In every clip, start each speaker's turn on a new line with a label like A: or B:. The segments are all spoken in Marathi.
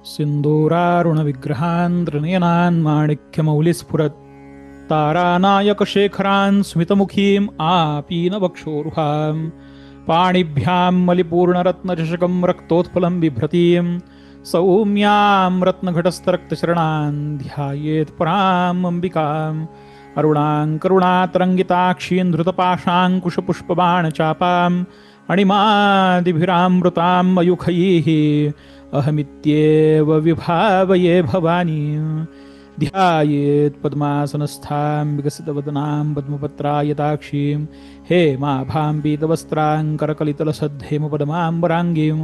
A: सिन्दूरारुणविग्रहान् त्रिनयनान् माणिक्यमौलिस्फुरत् तारानायकशेखरान् स्मितमुखीम् आपीनवक्षोरुहां पाणिभ्यां मलिपूर्णरत्नचषकं रक्तोत्पलं बिभ्रतीं सौम्यां रत्नघटस्थरक्तचरणान् ध्यायेत् पराम् अम्बिकाम् अरुणां करुणातरङ्गिताक्षीं धृतपाशाङ्कुशपुष्पबाणचापाम् अणिमादिभिरामृतां मयूखैः अहमित्येव विभावये भवानी ध्यायेत् पद्मासनस्थां विकसितवदनां पद्मपत्रायताक्षीं हेमाभां पीतवस्त्रां करकलितलसद्धेमपदमाम्बराङ्गीं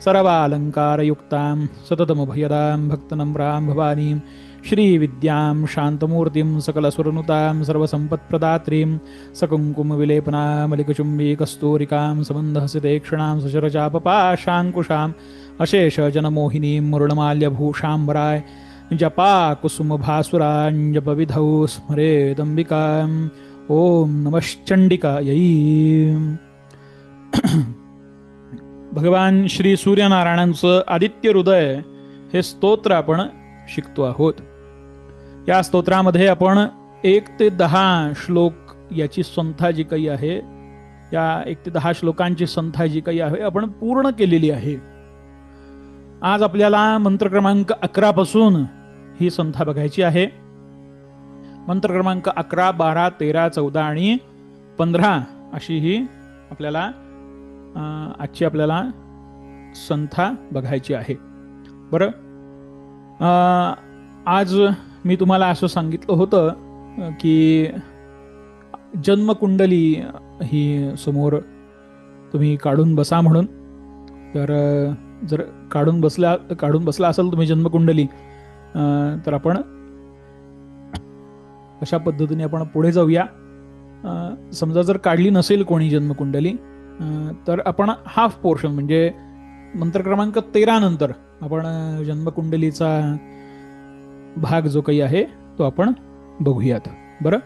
A: सर्वालङ्कारयुक्तां सततमभयदां भक्तनम्रां भवानीं श्रीविद्यां शान्तमूर्तिं सकलसुरनुतां सर्वसम्पत्प्रदात्रीं सकुङ्कुमविलेपनामलिकचुम्बीकस्तूरिकां समन्दहसितेक्षणां सचरचापपाशाङ्कुशाम् अशेषजनमोहिनीं मुरुणमाल्यभूषाम्बराय जपाकुसुमभासुराञ्जपविधौ स्मरेदम्बिकाम् ॐ नमश्चण्डिकायै. भगवान श्री सूर्यनारायणांचं आदित्य हृदय हे स्तोत्र आपण शिकतो आहोत. या स्तोत्रामध्ये आपण 1 ते 10 श्लोक याची संख्या जी काही आहे, या 1 ते 10 श्लोकांची संख्या जी काही आहे आपण पूर्ण केलेली आहे. आज आपल्याला मंत्र क्रमांक 11 पासून ही संख्या बघायची आहे. मंत्र क्रमांक 11, 12, 13, 14 आणि 15 अशी ही आपल्याला आजची आपल्याला संख्या बघायची आहे. बरं, आज मी तुम्हाला असं सांगितलं होतं की जन्मकुंडली ही समोर तुम्ही काढून बसा म्हणून. तर जर काढून बसला असेल तुम्ही जन्मकुंडली, तर आपण अशा पद्धतीने आपण पुढे जाऊया. समजा जर काढली नसेल कोणी जन्मकुंडली, तर आपण हाफ पोर्शन म्हणजे मंत्र क्रमांक 13 नंतर आपण जन्मकुंडलीचा भाग जो काही आहे तो आपण बघूयात. बरं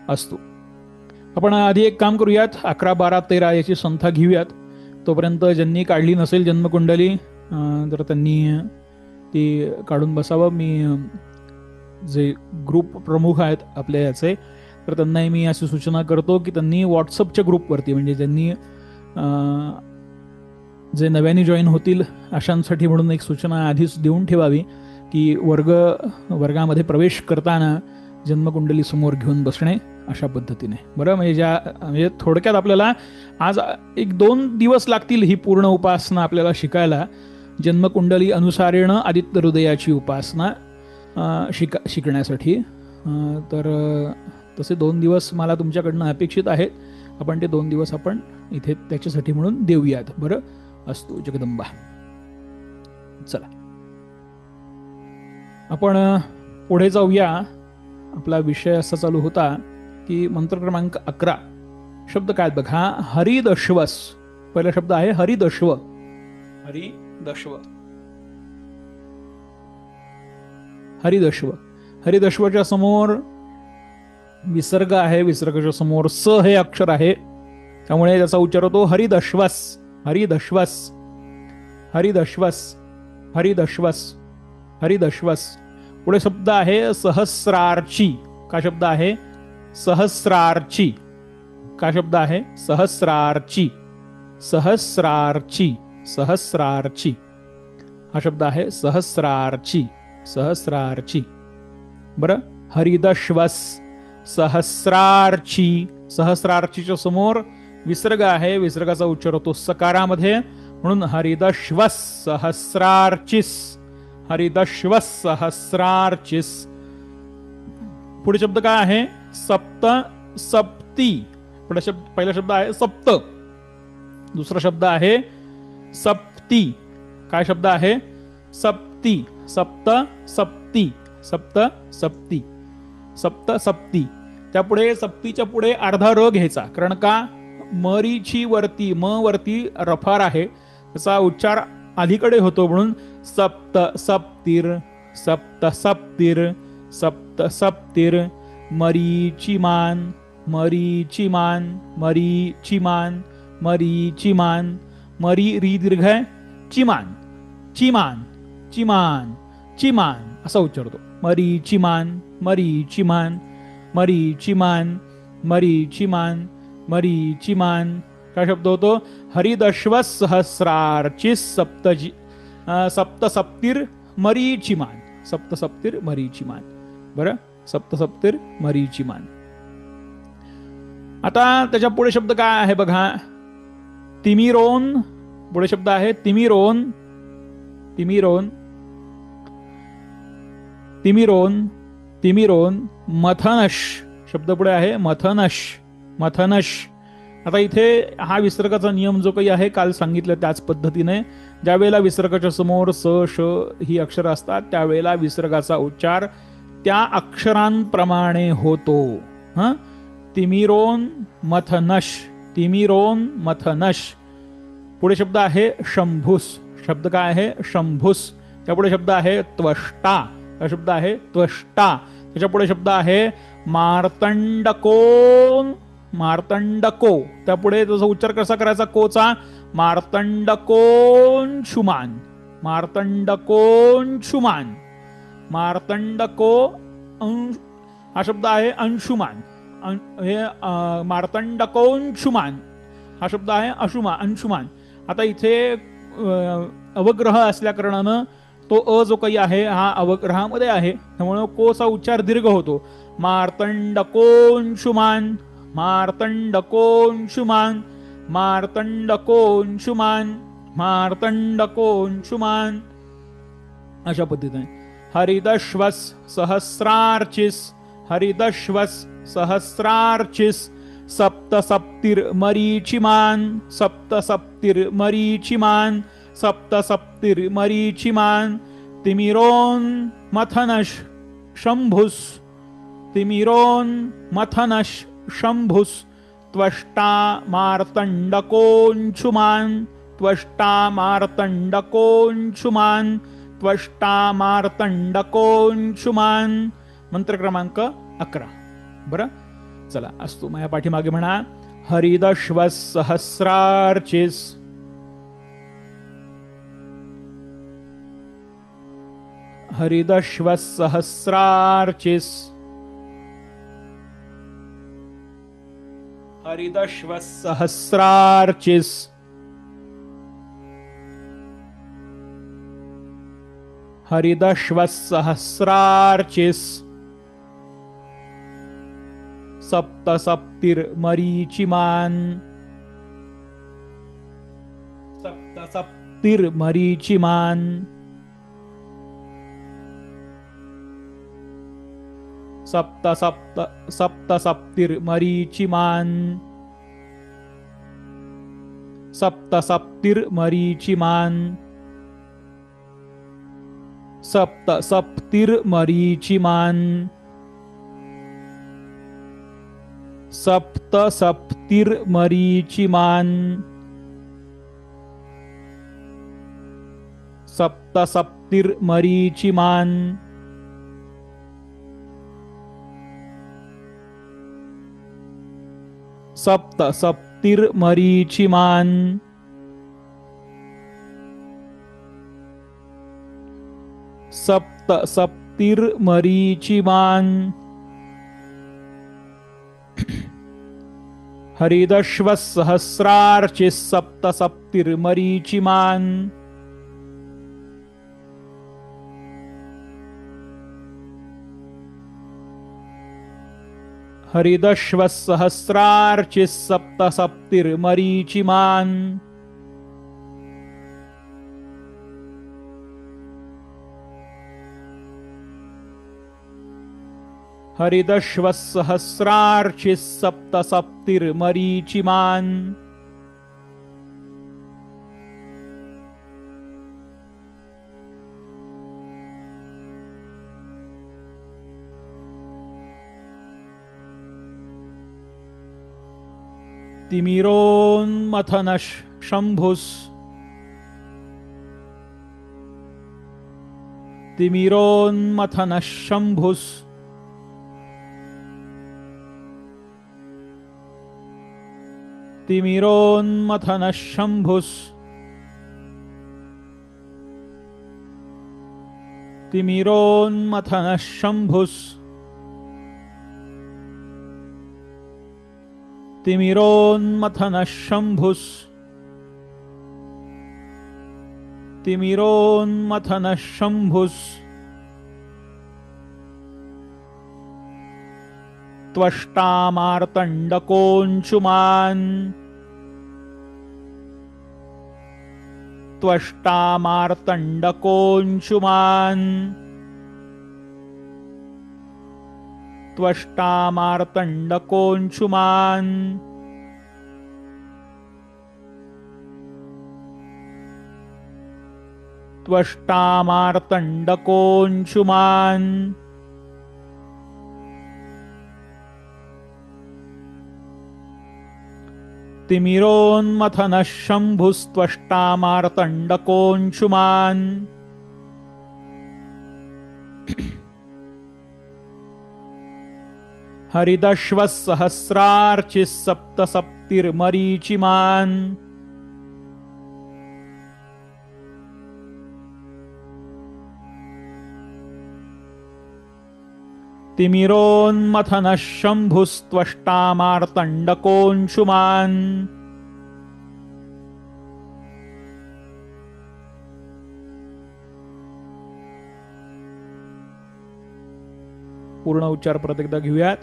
A: असतो. आपण आधी एक काम करूयात, 11, 12, 13 याची संख्या घेऊयात. तोपर्यंत ज्यांनी काढली नसेल जन्मकुंडली तर त्यांनी ती काढून बसावं. मी जे ग्रुप प्रमुख आहेत आपल्या याचे, तर त्यांनाही मी अशी सूचना करतो की त्यांनी व्हॉट्सअपच्या ग्रुपवरती, म्हणजे ज्यांनी जे नव्याने जॉईन होतील अशांसाठी म्हणून एक सूचना आधीच देऊन ठेवावी की वर्गामध्ये प्रवेश करताना जन्मकुंडली समोर घेऊन बसणे अशा पद्धतीने. बरं, म्हणजे थोडक्यात आपल्याला आज 1-2 दिवस लागतील ही पूर्ण उपासना आपल्याला शिकायला. जन्मकुंडली अनुसारेण आदित्य हृदयाची उपासना शिकण्यासाठी. तर तसे 2 दिवस मला तुमच्याकडनं अपेक्षित आहेत. आपण ते 2 दिवस आपण इथे त्याच्यासाठी म्हणून देऊयात. बरं असतो. जगदंबा. चला आपण पुढे जाऊया. आपला विषय असा चालू होता की मंत्र क्रमांक 11 शब्द काय बघा. हरिदश्वस. पहिला शब्द आहे हरिदश्व. हरिदश्व. हरिदश्व. हरिदश्वच्या समोर विसर्ग आहे. विसर्गाच्या समोर स हे अक्षर आहे, त्यामुळे त्याचा उच्चार होतो हरिदश्वस. हरिदश्वस. हरिदश्वस. हरिदश्वस. हरिदश्वस. पुढे शब्द आहे सहस्रार्ची. का शब्द आहे सहस्रार्ची. का शब्द आहे सहस्रार्ची. सहस्रार्ची. सहस्रार्ची हा शब्द आहे सहस्रार्ची. सहस्रार्ची. बरं, हरिदश्वस. सहस्रार्ची. सहस्रार्चीच्या समोर विसर्ग आहे. विसर्गाचा उच्चार होतो सकारामध्ये, म्हणून हरिदश्वस सहस्रार्चिस. हरिदश्वस सहस्रार्चिस. पुढे शब्द काय आहे सप्त सप्ती. पहिला शब्द आहे सप्त. दुसरा शब्द आहे सप्ती. काय शब्द आहे सप्ती. सप्त सप्ती. सप्त सप्ती. सप्त सप्ती. त्यापुढे सप्तीच्या पुढे अर्धा र घ्यायचा, कारण का मरीची वरती म वरती रफार आहे, त्याचा उच्चार अलीकडे होतो, म्हणून सप्त सप्तीर. सप्त सप्तीर. सप्त सप्तीर. मरीचिमान. मरीचिमान. मरीचिमान. मरीचिमान. मरी री दीर्घ आहे. चिमान. चिमान. चिमान चिमान असा उच्चारतो. मरीचिमान मरीचिमान मरीचिमान मरीचिमान मरीचिमान. काय शब्द होतो? हरिदश्व सहस्रार्ची सप्तसप्तीर मरीचिमान. सप्तसप्तीर मरीचिमान. बरं, सप्तसप्तीर मरीचिमान. आता त्याच्या पुढे शब्द काय आहे बघा. तिमिरोन. पुढे शब्द आहे तिमिरोन. तिमिरोन तिमिरोन तिमिरोन. मथनश शब्द पुढे आहे मथनश मथनश. आता इथे हा विसर्गाचा नियम जो काही आहे काल सांगितलं त्याच पद्धतीने ज्यावेळेला विसर्गाच्या समोर स श ही अक्षरं असतात त्यावेळेला विसर्गाचा उच्चार त्या अक्षरांप्रमाणे होतो. तिमिरोन मथनश तिमिरोन मथनश. पुढे शब्द आहे शंभुस. शब्द काय आहे? शंभुस. त्यापुढे शब्द आहे त्वष्टा. हा शब्द आहे त्वष्टा. त्याच्या पुढे शब्द आहे मार्तंडकोन. मार्तंडको. त्यापुढे त्याचा उच्चार कसा करायचा कोचा? मार्तंडकोंशुमान. मार्तंडकोंशुमान. मार्तंडको हा शब्द आहे अंशुमान. हे मार्तंडकोंशुमान हा शब्द आहे अंशुमान. आता इथे अवग्रह असल्या कारणानं तो अ जो काही आहे हा अवग्रहामध्ये आहे त्यामुळे कोचा उच्चार दीर्घ होतो. मार्तंडकोंशुमान मार्तंडकोंशुमान मार्तंडकोंशुमान मार्तंडकोंशुमान. अशा पद्धतीने हरिदश्वस सहस्रार्चिस हरिदश्वस सहस्रार्चिस सप्तसप्तिर्मरीचिमान सप्तसप्तिर्मरीचिमान सप्तसप्तिर्मरीचिमान. तिमिरोन मथनश शंभुस तिमिरोन मथनश शंभुस. त्वष्टा मार्तंडकोंशुमान त्वष्टा मार्तंडकोंशुमान त्वष्टा मार्तंडकोंशुमान. मंत्र क्रमांक 11. बरं, चला असतो माझ्या पाठीमागे म्हणा. हरिदश्व सहस्रार्चिस हरिदश्व सहस्रार्चिस हरिदश्व सहस्रार्चिस. हरिदश्व सहस्रार्चिस. सप्तसप्तिर्मरीचिमान सप्तसप्तिर्मरीचिमान. सप्तसप्तिर्मरीचिमान सप्तसप्तिर्मरीचिमान सप्तसप्तिर्मरीचिमान सप्तसप्तिर्मरीचिमान सप्तसप्तिर्मरीचिमान सप्तसप्तिर्मरीचिमान सप्तसप्तिर्मरीचिमान. हरिदश्व सहस्रार्चिस सप्तसप्तिर्मरीचिमान. हरिदश्व सहस्रार्चिस सप्तसप्तिर्मरीचिमान. हरिदश्व सहस्रार्चिस सप्तसप्तिर्मरीचिमान. तिमिरोन्मथनश शंभुस तिमिरोन्मथनश शंभुस. तिमिरोन्मथनश शंभुस तिमिरोन्मथनः शम्भुस् तिमिरोन्मथनः शम्भुस् तिमिरोन्मथनः शम्भुस् त्वष्टामार्तण्डकोऽंशुमान् त्वष्टामार्तण्डकोऽंशुमान् त्वष्टामार्तण्डकोऽंशुमान् त्वष्टामार्तण्डकोऽंशुमान् तिमिरोन्मथनः शम्भुस्त्वष्टामार्तण्डकोऽंशुमान् हरिदश्वः सहस्रार्चिः सप्तसप्तिर्मरीचिमान् तिमिरोन्मथनः शम्भुस्त्वष्टामार्तण्डकोऽंशुमान् पूर्ण उच्चार परत एकदा घेऊयात.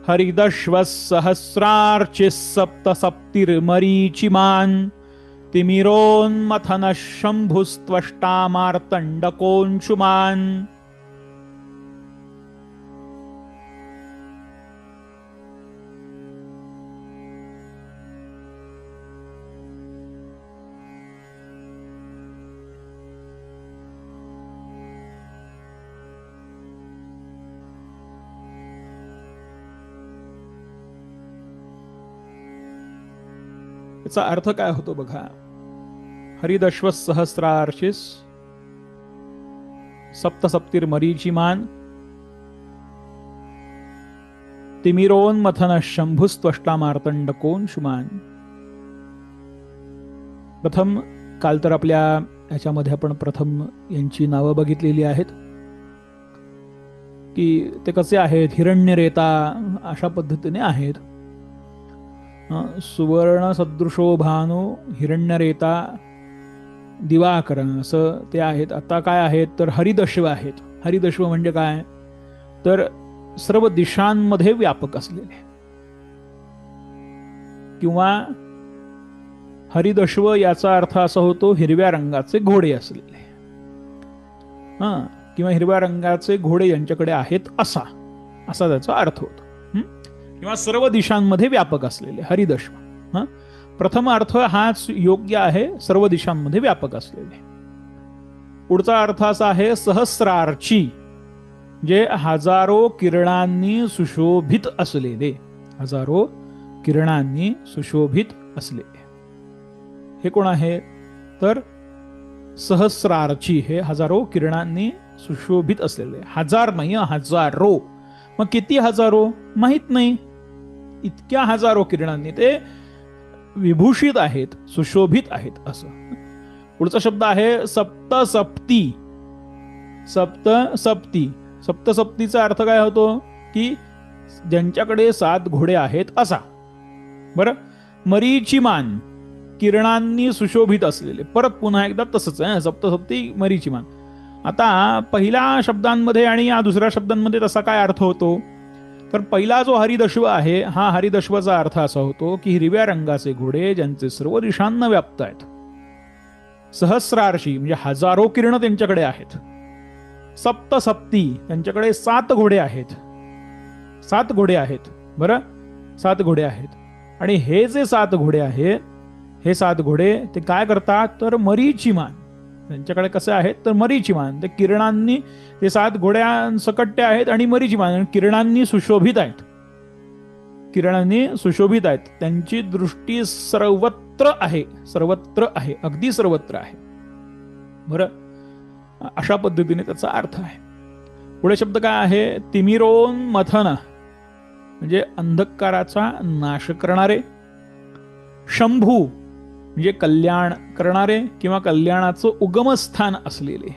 A: हरिदश्वः सहस्रार्चिः सप्तसप्तिर्मरीचिमान् तिमिरोन्मथनः शम्भुस्त्वष्टामार्तण्डकोऽंशुमान् याचा अर्थ काय होतो बघा. हरिदश्व सहस्रार्चिस सप्तसप्तिर्मरीचिमान् तिमिरोन्मथनः शम्भुस्त्वष्टामार्तण्डकोऽंशुमान्. प्रथम काल तर आपल्या याच्यामध्ये आपण प्रथम यांची नावं बघितलेली आहेत की ते कसे आहेत. हिरण्यरेता अशा पद्धतीने आहेत. सुवर्ण सदृशो भानु हिरण्यरेता दिवाकर असं ते आहेत. आता काय आहेत तर हरिदश्व आहेत. हरिदश्व म्हणजे काय तर सर्व दिशांमध्ये व्यापक असलेले किंवा हरिदश्व याचा अर्थ असा होतो हिरव्या रंगाचे घोडे असलेले किंवा हिरव्या रंगाचे घोडे यांच्याकडे आहेत असा त्याचा अर्थ होतो. किंवा सर्व दिशांमध्ये व्यापक असलेले हरिदश्व. प्रथम अर्थ हाच योग्य आहे, सर्व दिशांमध्ये व्यापक असलेले. पुढचा अर्थ असा आहे सहस्रार्ची, जे हजारो किरणांनी सुशोभित असलेले. हजारो किरणांनी सुशोभित असलेले हे कोण आहे तर सहस्रार्ची हे हजारो किरणांनी सुशोभित असलेले. हजार नाही, हजारो. मग किती हजारो माहित नाही. इतक्या हजारो किरणांनी ते विभूषित आहेत, सुशोभित आहेत असं. पुढचा शब्द आहे सप्तसप्ती. सप्तसप्ती. सप्तसप्तीचा अर्थ काय होतो की ज्यांच्याकडे 7 घोडे आहेत असा. बरं. मरीचिमान, किरणांनी सुशोभित असलेले. परत पुन्हा एकदा तसंच आहे, सप्तसप्ती मरीचिमान. आता पहिल्या शब्दांमध्ये आणि या दुसऱ्या शब्दांमध्ये तसा काय अर्थ होतो तर पहिला जो हरिदश्व आहे हा हरिदश्वाचा अर्थ असा होतो की हिरव्या रंगाचे घोडे ज्यांचे सर्व दिशांना व्याप्त आहेत. सहस्रार्षी म्हणजे हजारो किरण त्यांच्याकडे आहेत. सप्तसप्ती त्यांच्याकडे 7 घोडे आहेत. 7 घोडे आहेत. बरं. 7 घोडे आहेत. आणि हे जे 7 घोडे आहेत हे 7 घोडे ते काय करतात तर मरीचिमान. त्यांच्याकडे कसं आहेत तर मरीचिमान. ते किरणांनी ते 7 घोड्यांसकट आहेत आणि मरीचिमान किरणांनी सुशोभित आहेत. किरणांनी सुशोभित आहेत. त्यांची दृष्टी सर्वत्र आहे. सर्वत्र आहे. अगदी सर्वत्र आहे. बरं. अशा पद्धतीने त्याचा अर्थ आहे. पुढे शब्द काय आहे तिमिरोन्मथन म्हणजे अंधकाराचा नाश करणारे. शंभू म्हणजे कल्याण करणारे किंवा कल्याणाचं उगमस्थान असलेले.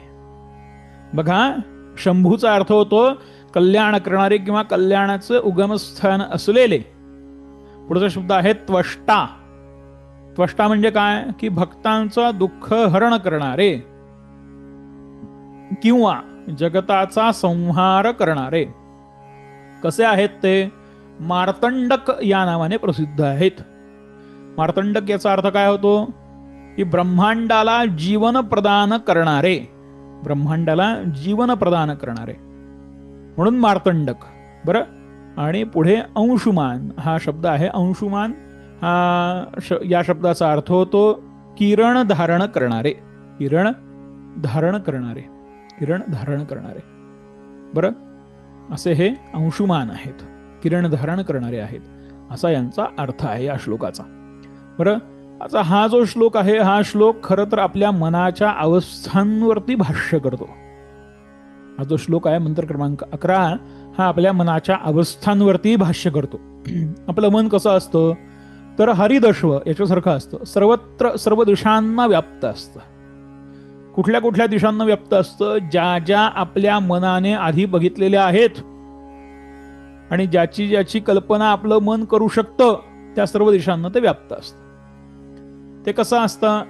A: बघा, शंभूचा अर्थ होतो कल्याण करणारे किंवा कल्याणाचं उगमस्थान असलेले. पुढचा शब्द आहे त्वष्टा. त्वष्टा म्हणजे काय की भक्तांचं दुःख हरण करणारे किंवा जगताचा संहार करणारे. कसे आहेत ते? मार्तंडक या नावाने प्रसिद्ध आहेत. मार्तंडक याचा अर्थ काय होतो की ब्रह्मांडाला जीवन प्रदान करणारे. ब्रह्मांडाला जीवन प्रदान करणारे म्हणून मार्तंडक. बरं, आणि पुढे अंशुमान हा शब्द आहे. अंशुमान या शब्दाचा अर्थ होतो किरण धारण करणारे. किरण धारण करणारे. किरण धारण करणारे. बरं, असे हे अंशुमान आहेत, किरण धारण करणारे आहेत, असा यांचा अर्थ आहे या श्लोकाचा. बरं, आता हा जो श्लोक आहे, हा श्लोक खरं तर आपल्या मनाच्या अवस्थांवरती भाष्य करतो. हा जो श्लोक आहे मंत्र क्रमांक 11, हा आपल्या मनाच्या अवस्थांवरती भाष्य करतो. आपलं मन कसं असतं तर हरिदश्व याच्यासारखं असतं, सर्वत्र सर्व दिशांना व्याप्त असतं. कुठल्या कुठल्या दिशांना व्याप्त असतं? ज्या ज्या आपल्या मनाने आधी बघितलेल्या आहेत आणि ज्याची ज्याची कल्पना आपलं मन करू शकतं त्या सर्व दिशांना ते व्याप्त असतं. ते कसं असतं?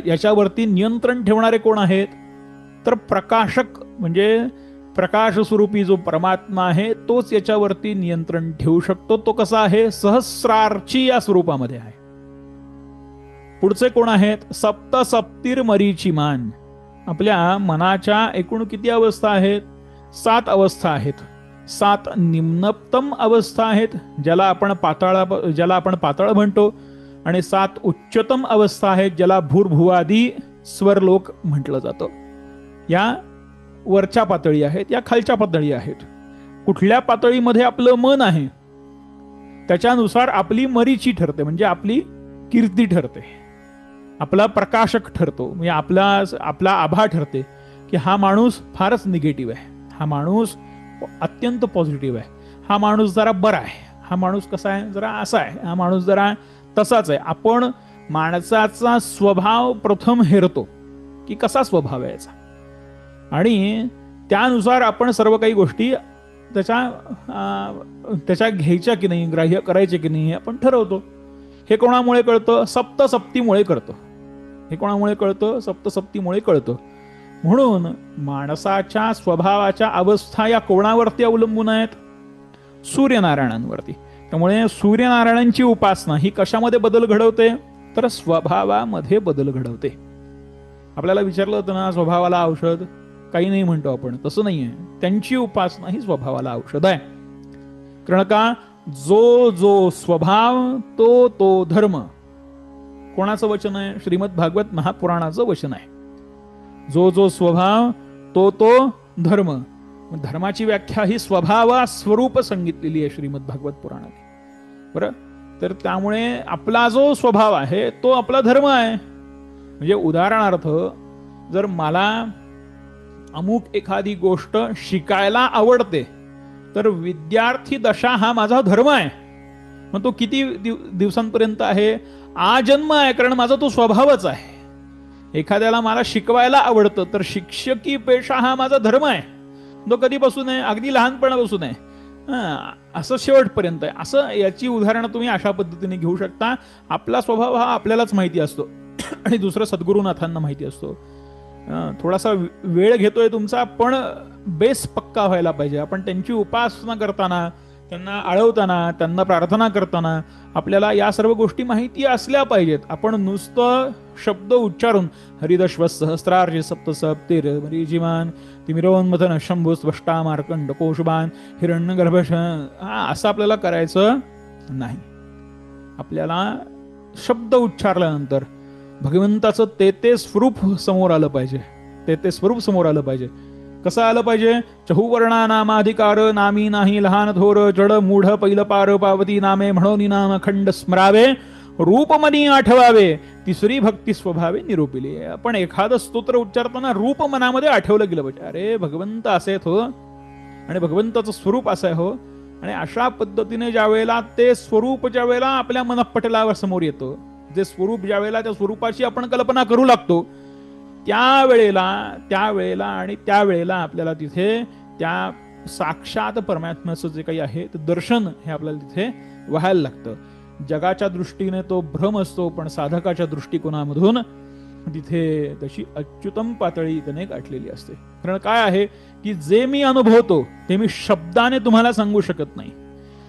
A: याच्यावरती नियंत्रण ठेवणारे कोण आहेत तर प्रकाशक, म्हणजे प्रकाश स्वरूपी जो परमात्मा आहे तोच याच्यावरती नियंत्रण ठेवू शकतो. तो कसा आहे? सहस्रार्ची या स्वरूपामध्ये आहे. पुढचे कोण आहेत? सप्त सप्तीर मरीचिमान. आपल्या मनाच्या एकूण किती अवस्था आहेत? 7 अवस्था आहेत. 7 निम्नतम अवस्था आहेत ज्याला आपण पाताळ म्हणतो, आणि 7 उच्चतम अवस्था आहेत ज्याला भूर्भुवादी स्वरलोक म्हटलं जातं. या वरच्या पातळी आहेत, या खालच्या पातळी आहेत. कुठल्या पातळीमध्ये आपलं मन आहे त्याच्यानुसार आपली मरीची ठरते, म्हणजे आपली कीर्ती ठरते, आपला प्रकाशक ठरतो, म्हणजे आपला आभा ठरते की हा माणूस फारच निगेटिव्ह आहे, हा माणूस अत्यंत पॉझिटिव्ह आहे, हा माणूस जरा बरा आहे, हा माणूस कसा आहे जरा असा आहे, हा माणूस जरा तसाच आहे. आपण माणसाचा स्वभाव प्रथम हेरतो की कसा स्वभाव आहे याचा, आणि त्यानुसार आपण सर्व काही गोष्टी त्याच्या घ्यायच्या की नाही, ग्राह्य करायचे की नाही हे आपण ठरवतो. हे कोणामुळे कळतं? सप्तसप्तीमुळे कळतं. हे कोणामुळे कळतं? सप्तसप्तीमुळे कळतं. म्हणून माणसाच्या स्वभावाच्या अवस्था या कोणावरती अवलंबून आहेत? सूर्यनारायणांवरती. त्यामुळे सूर्यनारायणांची उपासना ही कशामध्ये बदल घडवते तर स्वभावामध्ये बदल घडवते. आपल्याला विचारलं होतं ना स्वभावाला औषध, काही नाही म्हणतो आपण, तसं नाहीये. त्यांची उपासना ही स्वभावाला औषध आहे. कारण का जो जो स्वभाव तो तो धर्म. कोणाचं वचन आहे? श्रीमद भागवत महापुराणाचं वचन आहे. जो जो स्वभाव तो तो धर्म. धर्माची व्याख्या ही स्वभावा स्वरूप सांगितलेली आहे श्रीमद भागवत पुराणात. बरं, तर त्यामुळे आपला जो स्वभाव आहे तो आपला धर्म आहे. म्हणजे उदाहरणार्थ जर मला अमुक एखादी गोष्ट शिकायला आवडते तर विद्यार्थी दशा हा माझा धर्म आहे. मग तो किती दिवसांपर्यंत आहे? आजन्म आहे, कारण माझा तो स्वभावच आहे. एखाद्याला मला शिकवायला आवडतं तर शिक्षकी पेशा हा माझा धर्म आहे. तो कधीपासून आहे? अगदी लहानपणापासून आहे. असं शेवटपर्यंत आहे. असं याची उदाहरणं तुम्ही अशा पद्धतीने घेऊ शकता. आपला स्वभाव हा आपल्यालाच माहिती असतो आणि दुसरं सद्गुरुनाथांना माहिती असतो. थोडासा वेळ घेतोय तुमचा, पण बेस पक्का व्हायला पाहिजे. आपण त्यांची उपासना करताना, त्यांना आळवताना, त्यांना प्रार्थना करताना आपल्याला या सर्व गोष्टी माहिती असल्या पाहिजेत. आपण नुसतं शब्द उच्चारून हरिदश्व सहस्रार्य सप्तसप्तीर मरीचिमान तिमिरोन्मथन शंभू स्पष्टा मार्कंड कोशबान हिरण्यगर्भ असं आपल्याला करायचं नाही. आपल्याला शब्द उच्चारल्यानंतर भगवंताचं ते स्वरूप समोर आलं पाहिजे. ते स्वरूप समोर आलं पाहिजे. कसं आलं पाहिजे? चहुवर्णा नामाधिकार नामी नाही लहान थोर जड मूढ पहिलं पार पावती नामे म्हणून नाम खंड स्मरावे रूपमनी आठवावे तिसरी भक्ती स्वभावे निरूपिली. आपण एखादं स्तोत्र उच्चारताना रूप मनामध्ये आठवलं गेलं पाहिजे. अरे भगवंत असे हो आणि भगवंताचं स्वरूप असं आहे हो. आणि अशा पद्धतीने ज्या वेळेला ते स्वरूप ज्या वेळेला आपल्या मनपटलावर समोर येतं, जे स्वरूप ज्या वेळेला त्या स्वरूपाची आपण कल्पना करू लागतो त्यावेळेला आणि त्यावेळेला आपल्याला तिथे त्या साक्षात परमात्म्याचं जे काही आहे ते दर्शन हे आपल्याला तिथे व्हायला लागतं. जगाच्या दृष्टीने तो भ्रम असतो, पण साधकाच्या दृष्टिकोनामधून तिथे तशी अच्युतम पातळी त्याने गाठलेली असते. कारण काय आहे की जे मी अनुभवतो ते मी शब्दाने तुम्हाला सांगू शकत नाही,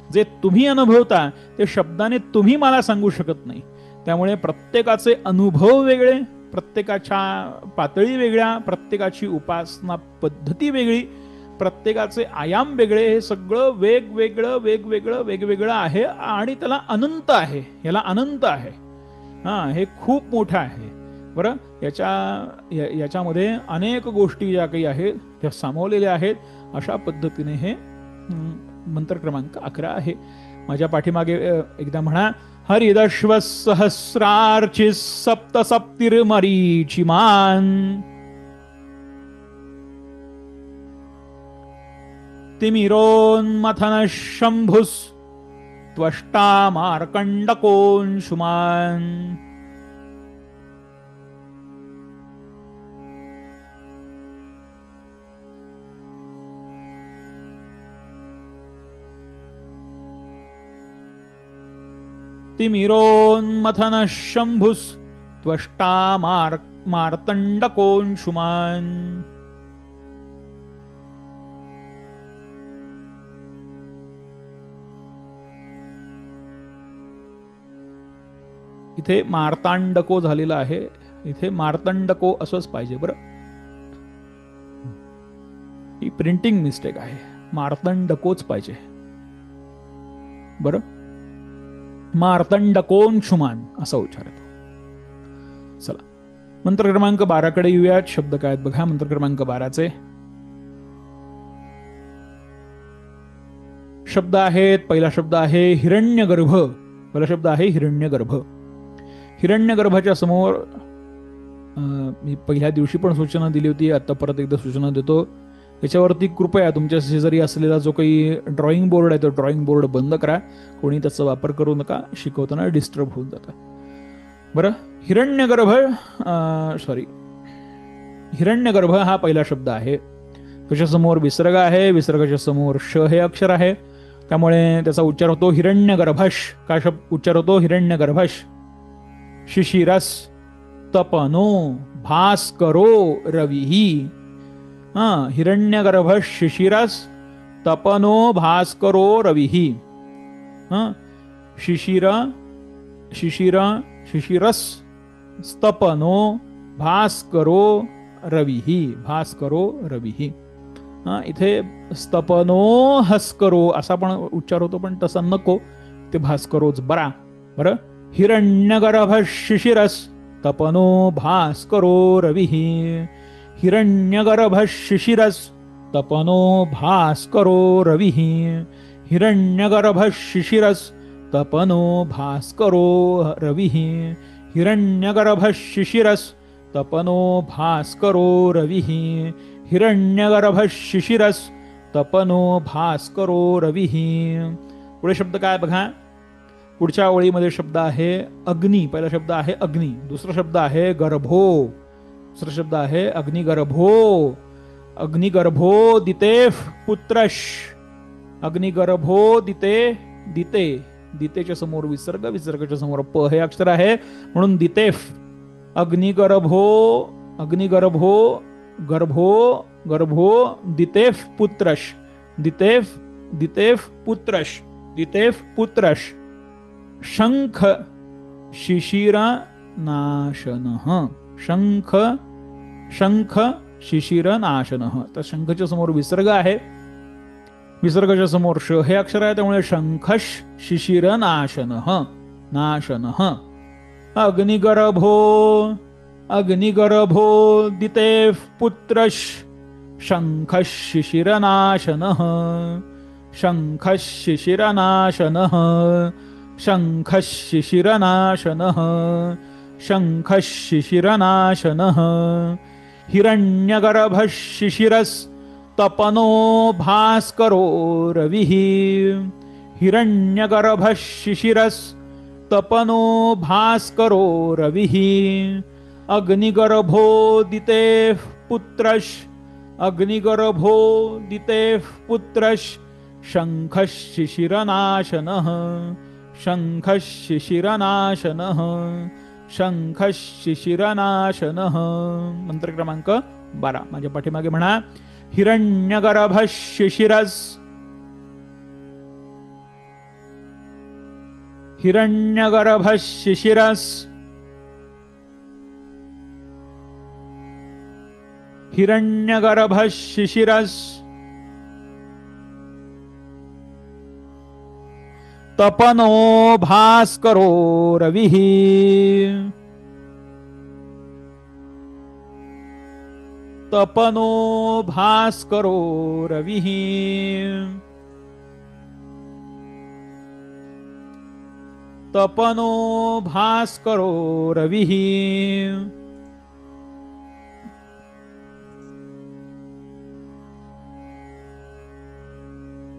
A: जे तुम्ही अनुभवता ते शब्दाने तुम्ही मला सांगू शकत नाही. त्यामुळे प्रत्येकाचे अनुभव वेगळे, प्रत्येकाच्या पातळी वेगळ्या, प्रत्येकाची उपासना पद्धती वेगळी, प्रत्येकाचे आयाम वेगळे. हे सगळं वेगवेगळं आहे आणि त्याला अनंत आहे, याला अनंत आहे. हे खूप मोठं आहे बरं. याच्यामध्ये अनेक गोष्टी ज्या काही आहेत त्या सामावलेल्या आहेत. अशा पद्धतीने हे मंत्र क्रमांक 11 आहे. माझ्या पाठीमागे एकदा म्हणा, हरिदश्व सहस्रार्चि सप्त सप्तिर्मरीचिमान् तिमिरोन्मथन शंभुस् त्वष्टा मार्कण्डकोऽंशुमान् तिमिरोन्मथन शंभुस् त्वष्टा मार्तण्डकोऽंशुमान्. इथे मार्तांडको झालेला आहे, इथे मार्तंडको असंच पाहिजे बरं. ही प्रिंटिंग मिस्टेक आहे, मार्तंडकोच पाहिजे बरं. मार्तंडकोऽंशुमान् असा उच्चार येतो. चला मंत्र क्रमांक 12 कडे येऊयात. शब्द काय आहेत बघा मंत्र क्रमांक 12 शब्द आहेत. पहिला शब्द आहे हिरण्यगर्भ. पहिला शब्द आहे हिरण्यगर्भ. हिरण्यगर्भाच्या समोर मी पहिल्या दिवशी पण सूचना दिली होती, आता परत एकदा सूचना देतो. याच्यावरती कृपया तुमच्या शेजारी असलेला जो काही ड्रॉइंग बोर्ड आहे तो ड्रॉइंग बोर्ड बंद करा. कोणी त्याचा वापर करू नका, शिकवताना डिस्टर्ब होऊन जातं बरं. हिरण्यगर्भ हा पहिला शब्द आहे. त्याच्यासमोर विसर्ग आहे, विसर्गाच्या समोर श हे अक्षर आहे, त्यामुळे त्याचा उच्चार होतो हिरण्यगर्भश. काय शब्द उच्चार होतो? हिरण्यगर्भश. शिशिरस तपनो भास्करो रविही. हिरण्यगर्भश शिशिरस तपनो भास्करो रविही. शिशिरस स्तपनो भास्करो रविही. भास्करो रविही. इथे स्तपनो हस्करो असा पण उच्चार होतो, पण तसा नको, ते भास्करोच बरा बरं. हिरण्यगर्भश शिशिरस तपनो भास्करो रविही. हिरण्यगर्भश शिशिरस तपनो भास्करो रविः. हिरण्यगर्भश शिशिरस तपनो भास्करो रविः. हिरण्यगर्भश शिशिरस तपनो भास्करो रविः. हिरण्यगर्भश शिशिरस तपनो भास्करो रविः. पुढे शब्द काय बघा. पुढच्या ओळीमध्ये शब्द आहे अग्नी. पहिला शब्द आहे अग्नी. दुसरा शब्द आहे गर्भो. दुसरा शब्द आहे अग्निगर्भो. अग्निगर्भो दितेफ पुत्रश. अग्निगर्भो दिते. दिते दितेच्या समोर विसर्ग, विसर्गाच्या समोर प हे अक्षर आहे, म्हणून दितेफ. अग्निगर्भो अग्निगर्भो गर्भो गर्भो दितेफ पुत्रश. दितेफ दितेफ पुत्रश. दितेफ पुत्रश. शंख शिशिर नाशनः. शंख शंख शिशिर नाशनः. तर शंखच्या समोर विसर्ग आहे, विसर्गाच्या समोर श हे अक्षर आहे, त्यामुळे शंखश शिशिर नाशनः. नाशनः. अग्निगर्भो अग्निगर्भो दितेफ पुत्रश. शंखश शिशिर नाशनः. शंखश शिशिर नाशनः. शंखश शिशिर नाशनः. शंखश शिशिर नाशनः. हिरण्यगर्भश शिशिरस तपनो भास्करो रविः. हिरण्यगर्भश शिशिरस तपनो भास्करो रविः. अग्निगर्भोदितेः पुत्रश् अग्निगर्भोदितेः पुत्रश् शङ्खः शिशिरनाशनः शङ्खः शिशिरनाशनः शङ्खः शिशिरनाशनः. मंत्र क्रमांक 12 माझ्या पाठीमागे म्हणा. हिरण्यगर्भः शिशिरस् हिरण्यगर्भः शिशिरस् हिरण्यगर्भः शिशिरस्. तपनो भास्करो रविः तपनो भास्करो रविः तपनो भास्करो रविः.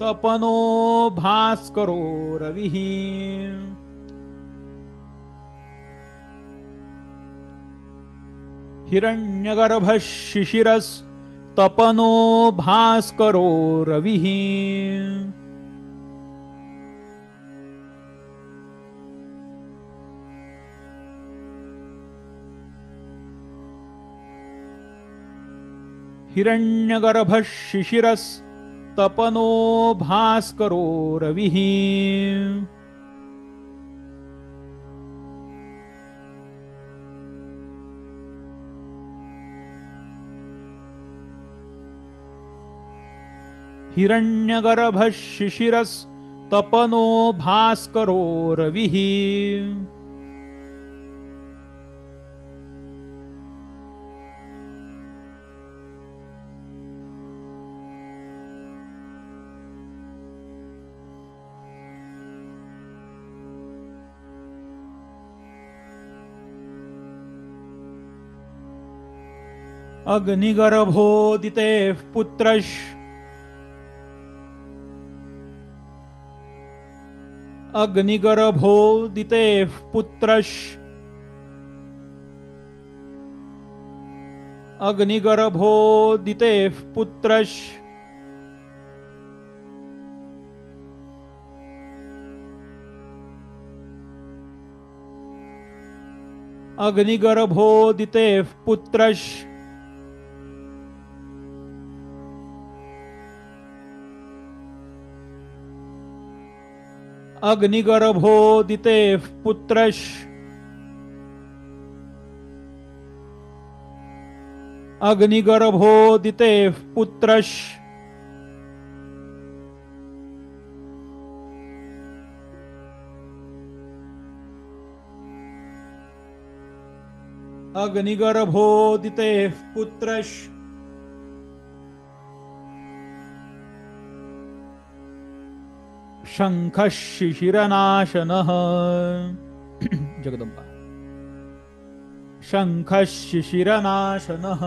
A: तपनो भास्करो रविः. हिरण्यगर्भः शिशिरस् तपनो भास्करो रविः. हिरण्यगर्भः शिशिरस् तपनो भास्करो रविः. हिरण्यगर्भः शिशिरस् तपनो भास्करो रविः. अग्निगर्भोदितेः पुत्रश् अग्निगर्भोदितेः पुत्रश् अग्निगर्भोदितेः पुत्रश् अग्निगर्भोदितेः पुत्रश् अग्निगर्भोदितेः पुत्रश् अग्निगर्भोदितेः पुत्रश् अग्निगर्भोदितेः पुत्रश् शङ्खः शिशिरनाशनः. जगदंबा. शङ्खः शिशिरनाशनः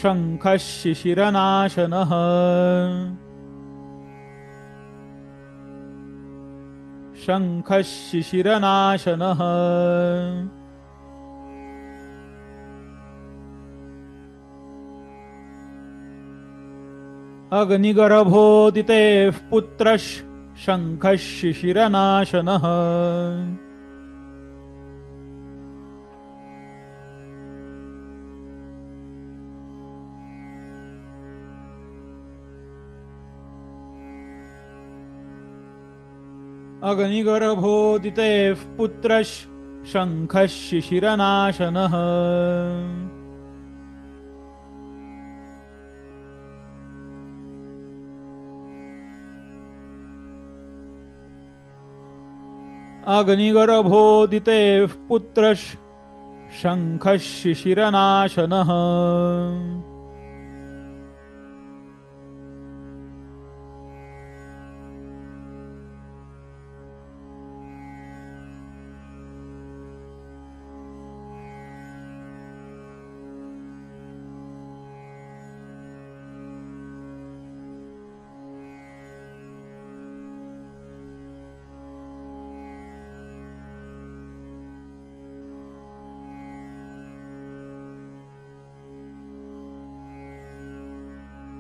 A: शङ्खः शिशिरनाशनः शङ्खः शिशिरनाशनः. अग्निगर्भोदितेः पुत्रश् शङ्खः शिशिरनाशनः. अग्निगर्भोदितेः पुत्रश् शङ्खः शिशिरनाशनः. अग्निगर्भोदितेः पुत्रश् शङ्खः शिशिरनाशनः.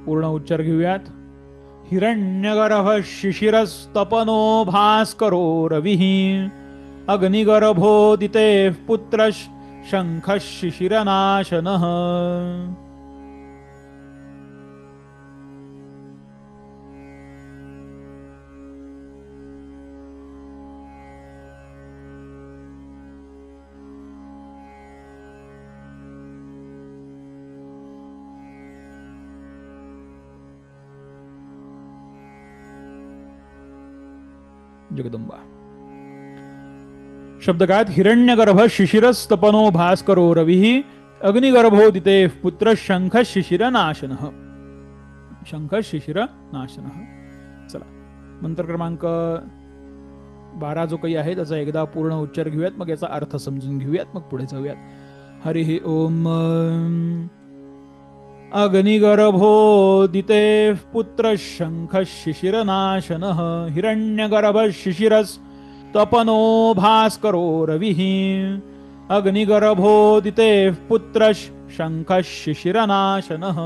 A: पूर्ण उच्चार घेऊयात. हिरण्यगर्भ शिशिरस्तपनो भास्करो रविः अग्निगर्भोदिते पुत्र शंख शिशिरनाशनः. जगदंबा. शब्दकात हिरण्यगर्भ शिशिरस्तपनो भास्करो रविः अग्निगर्भोदिते पुत्र शंख शिशिर नाशनः. शंख शिशिर नाशनः. चला, मंत्र क्रमांक 12 जो काही आहे त्याचा एकदा पूर्ण उच्चार घेऊयात, मग याचा अर्थ समजून घेऊयात, मग पुढे जाऊयात. हरिः ओम. अग्निगर्भोदिते पुत्र शंख शिशिरनाशनः हिरण्यगर्भ शिशिरस्तपनो भास्करो रविः अग्निगर्भोदिते पुत्र शंख शिशिरनाशनः.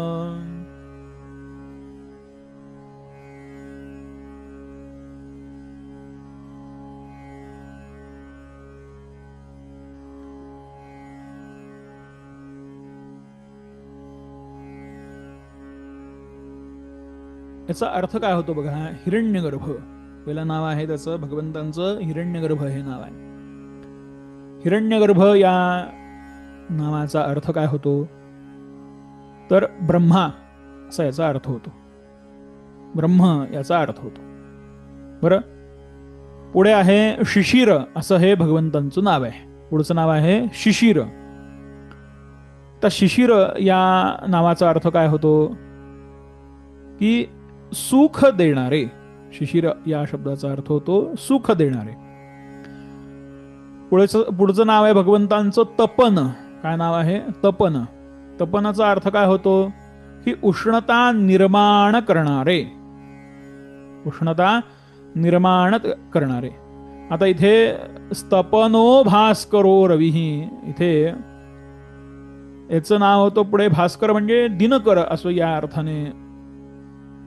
A: याचा अर्थ काय होतो बघा. हिरण्यगर्भ पहिलं नाव आहे त्याचं, भगवंतांचं हिरण्यगर्भ हे नाव आहे. हिरण्यगर्भ या नावाचा अर्थ काय होतो तर ब्रह्मा असा याचा अर्थ होतो. ब्रह्म याचा अर्थ होतो. बरं, पुढे आहे शिशिर असं हे भगवंतांचं नाव आहे. पुढचं नाव आहे शिशिर. तर शिशिर या नावाचा अर्थ काय होतो की सुख देणारे. शिशिर या शब्दाचा अर्थ होतो सुख देणारे. पुढचं नाव आहे भगवंतांचं तपन. काय नाव आहे तपन. तपनाचा अर्थ काय होतो की उष्णता निर्माण करणारे. उष्णता निर्माण करणारे. आता इथे स्तपनो भास्करो रविः, इथे याचं नाव होतं पुढे भास्कर म्हणजे दिनकर असं या अर्थाने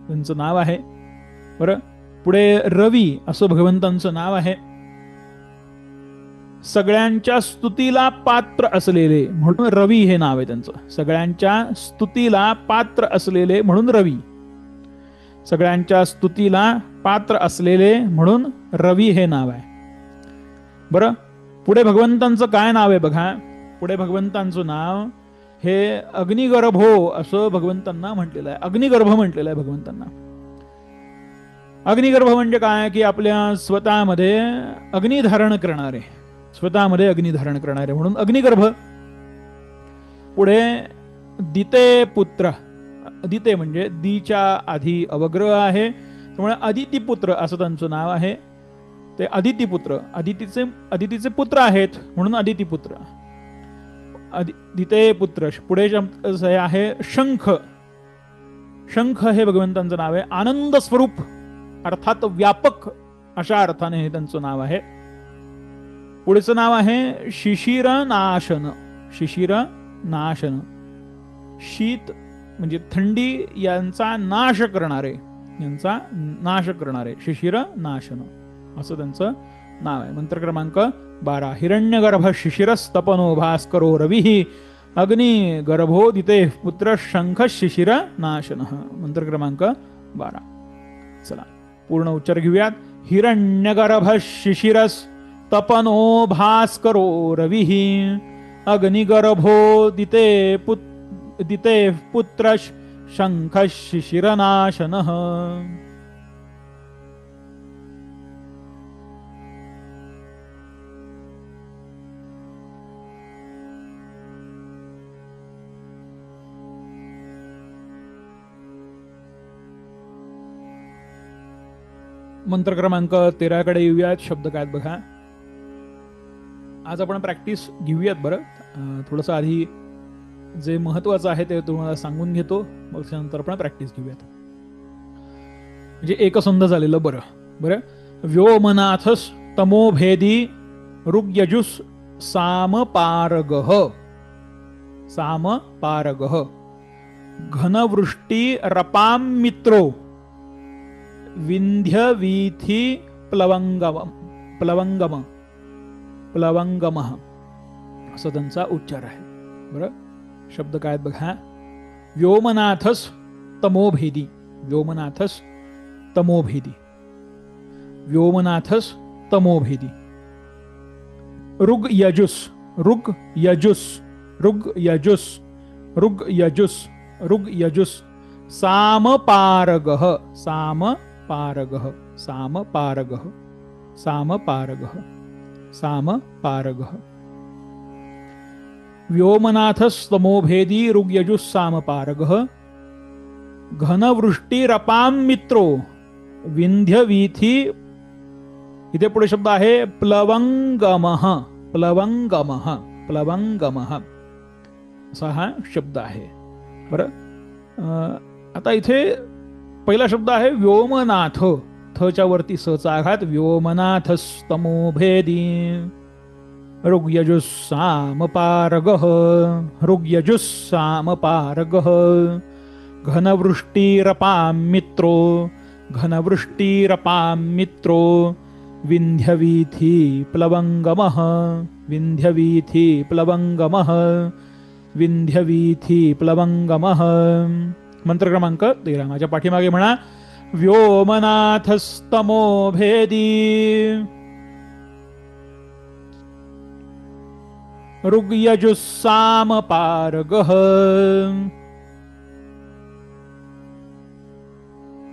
A: त्यांचं नाव आहे. बरं, पुढे रवी असं भगवंतांचं नाव आहे. सगळ्यांच्या स्तुतीला पात्र असलेले म्हणून रवी हे नाव आहे त्यांचं. सगळ्यांच्या स्तुतीला पात्र असलेले म्हणून रवी. सगळ्यांच्या स्तुतीला पात्र असलेले म्हणून रवी हे नाव आहे. बरं, पुढे भगवंतांचं काय नाव आहे बघा. पुढे भगवंतांचं नाव हे अग्निगर्भो असं भगवंतांना म्हटलेलं आहे. अग्निगर्भ म्हटलेलं आहे भगवंतांना. अग्निगर्भ म्हणजे काय की आपल्या स्वतःमध्ये अग्नी धारण करणारे. स्वतःमध्ये अग्नी धारण करणारे म्हणून अग्निगर्भ. पुढे दिते पुत्र. दिते म्हणजे दीच्या आधी अवग्रह आहे, त्यामुळे अदितीपुत्र असं त्यांचं नाव आहे. ते अदितीपुत्र, अदितीचे पुत्र आहेत म्हणून अदितीपुत्र. दिते पुत्र. पुढे आहे शंख. शंख हे भगवंतांचं नाव आहे. आनंद स्वरूप अर्थात व्यापक अशा अर्थाने हे त्यांचं नाव आहे. पुढचं नाव आहे शिशिर नाशन. शिशिर नाशन. शीत म्हणजे थंडी यांचा नाश करणारे. यांचा नाश करणारे शिशिर नाशन असं त्यांचं नाव आहे. मंत्र क्रमांक 12. हिरण्यगर्भ शिशिरस्तपनो भास्करो रविः अग्नि गर्भोदिते पुत्र शंख शिशिर नाशनः. मंत्र क्रमांक 12. चला, पूर्ण उच्चार घेऊयात. हिरण्यगर्भ शिशिरस्तपनो भास्करो रविः अग्निगर्भोदिते पुत्र शंख शिशिरनाशनः. मंत्र क्रमांक 13 कडे येऊयात. शब्द काय बघा. आज आपण प्रॅक्टिस घेऊयात. बरं, थोडंसं आधी जे महत्वाचं आहे ते तुम्हाला सांगून घेतो, मग त्यानंतर आपण प्रॅक्टिस घेऊयात. म्हणजे एकसंध झालेलं. बरं बरं. व्योमनाथस तमोभेदी ऋग्यजुस सामपारगः. सामपारगः. घनवृष्टी रपाम मित्रो विंध्य वीथी प्लवंगम प्लवंगम प्लवंगम असा त्यांचा उच्चार आहे. बरं, शब्द काय आहेत बघा. व्योमनाथस तमोभेदी, व्योमनाथस तमोभेदी, व्योमनाथस तमोभेदी. ऋग यजुस, ऋग यजुस, ऋग यजुस, ऋग यजुस, ऋग यजुस. सामपारगः, सामपारगः, सामपारगः, सामपारगः, सामपारगः. व्योमनाथस्तमोभेदी ऋग्यजुः सामपारगः. घनवृष्टिरपाम मित्रो विंध्यवीथी. इथे पुढे शब्द आहे प्लवंगमः, प्लवंगमः, प्लवंगमः असा हा शब्द आहे. बरं, आता इथे पहिला शब्द आहे व्योमनाथ, थच्या वरती सचा आघात. व्योमनाथस्तमोभेदी ऋग्यजुस्सामपारगः, ऋग्यजुस्सामपारगः. घनवृष्टिरपाम मित्रो, घनवृष्टिरपाम मित्रो विंध्यवीथी प्लवंगमः, विंध्यवीथी प्लवंगमः, विंध्यवीथी प्लवंगमः. मंत्र क्रमांक 13 माझ्या पाठीमागे म्हणा. व्योमनाथस्तमोभेदी ऋग्यजुस्सामपारगः,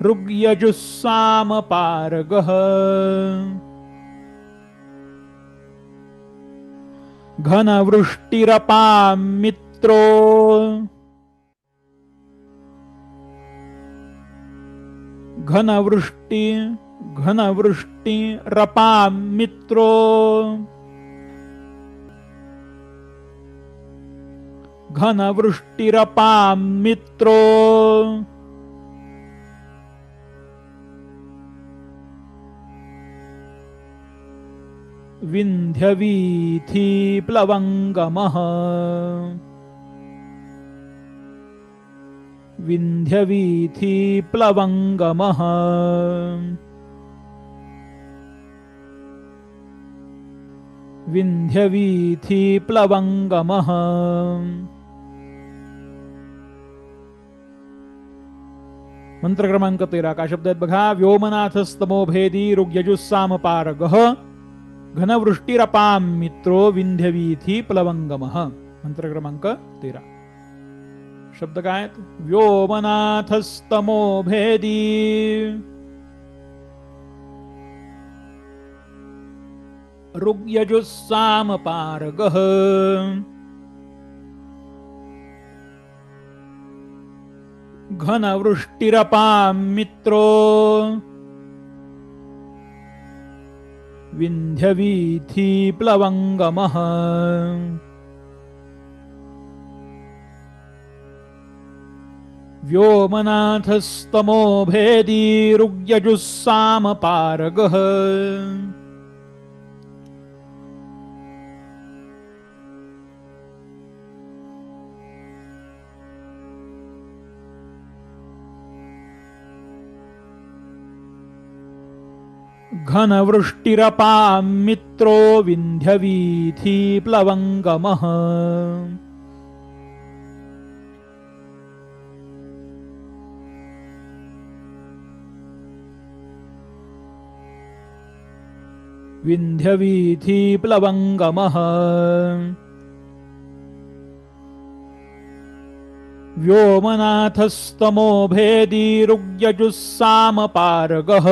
A: ऋग्यजुस्सामपारगः. घनवृष्टिरपाम मित्रो, घनवृष्टि, घनवृष्टि रपाम मित्रो, घनवृष्टिरपाम मित्रो. विंध्यवीथी प्लवंगमः, विंध्यवीथी प्लवंगमः. विंध्यवीथी प्लवंगमः. मंत्र क्रमांक 13 का शब्द आहेत बघा. व्योमनाथस्तमोभेदी ऋग्यजुस्सामपारगः. घनवृष्टिरपाम मित्रो विंध्यवीथी प्लवंगमः. मंत्र क्रमांक 13. शब्द काय आहेत. व्योमनाथस्तमोभेदी ऋग्यजुस्सामपारगः. घनवृष्टिरपाम मित्रो विंध्यवीथी प्लवंगमः. व्योमनाथस्तमोभेदी ऋग्यजुस्सामपारगः. घनवृष्टिरपाम मित्रो विंध्यवीथी प्लवंगमः. विंध्यवीथी प्लवंगमः. व्योमनाथस्तमोभेदी ऋग्यजुस्सामपारगः.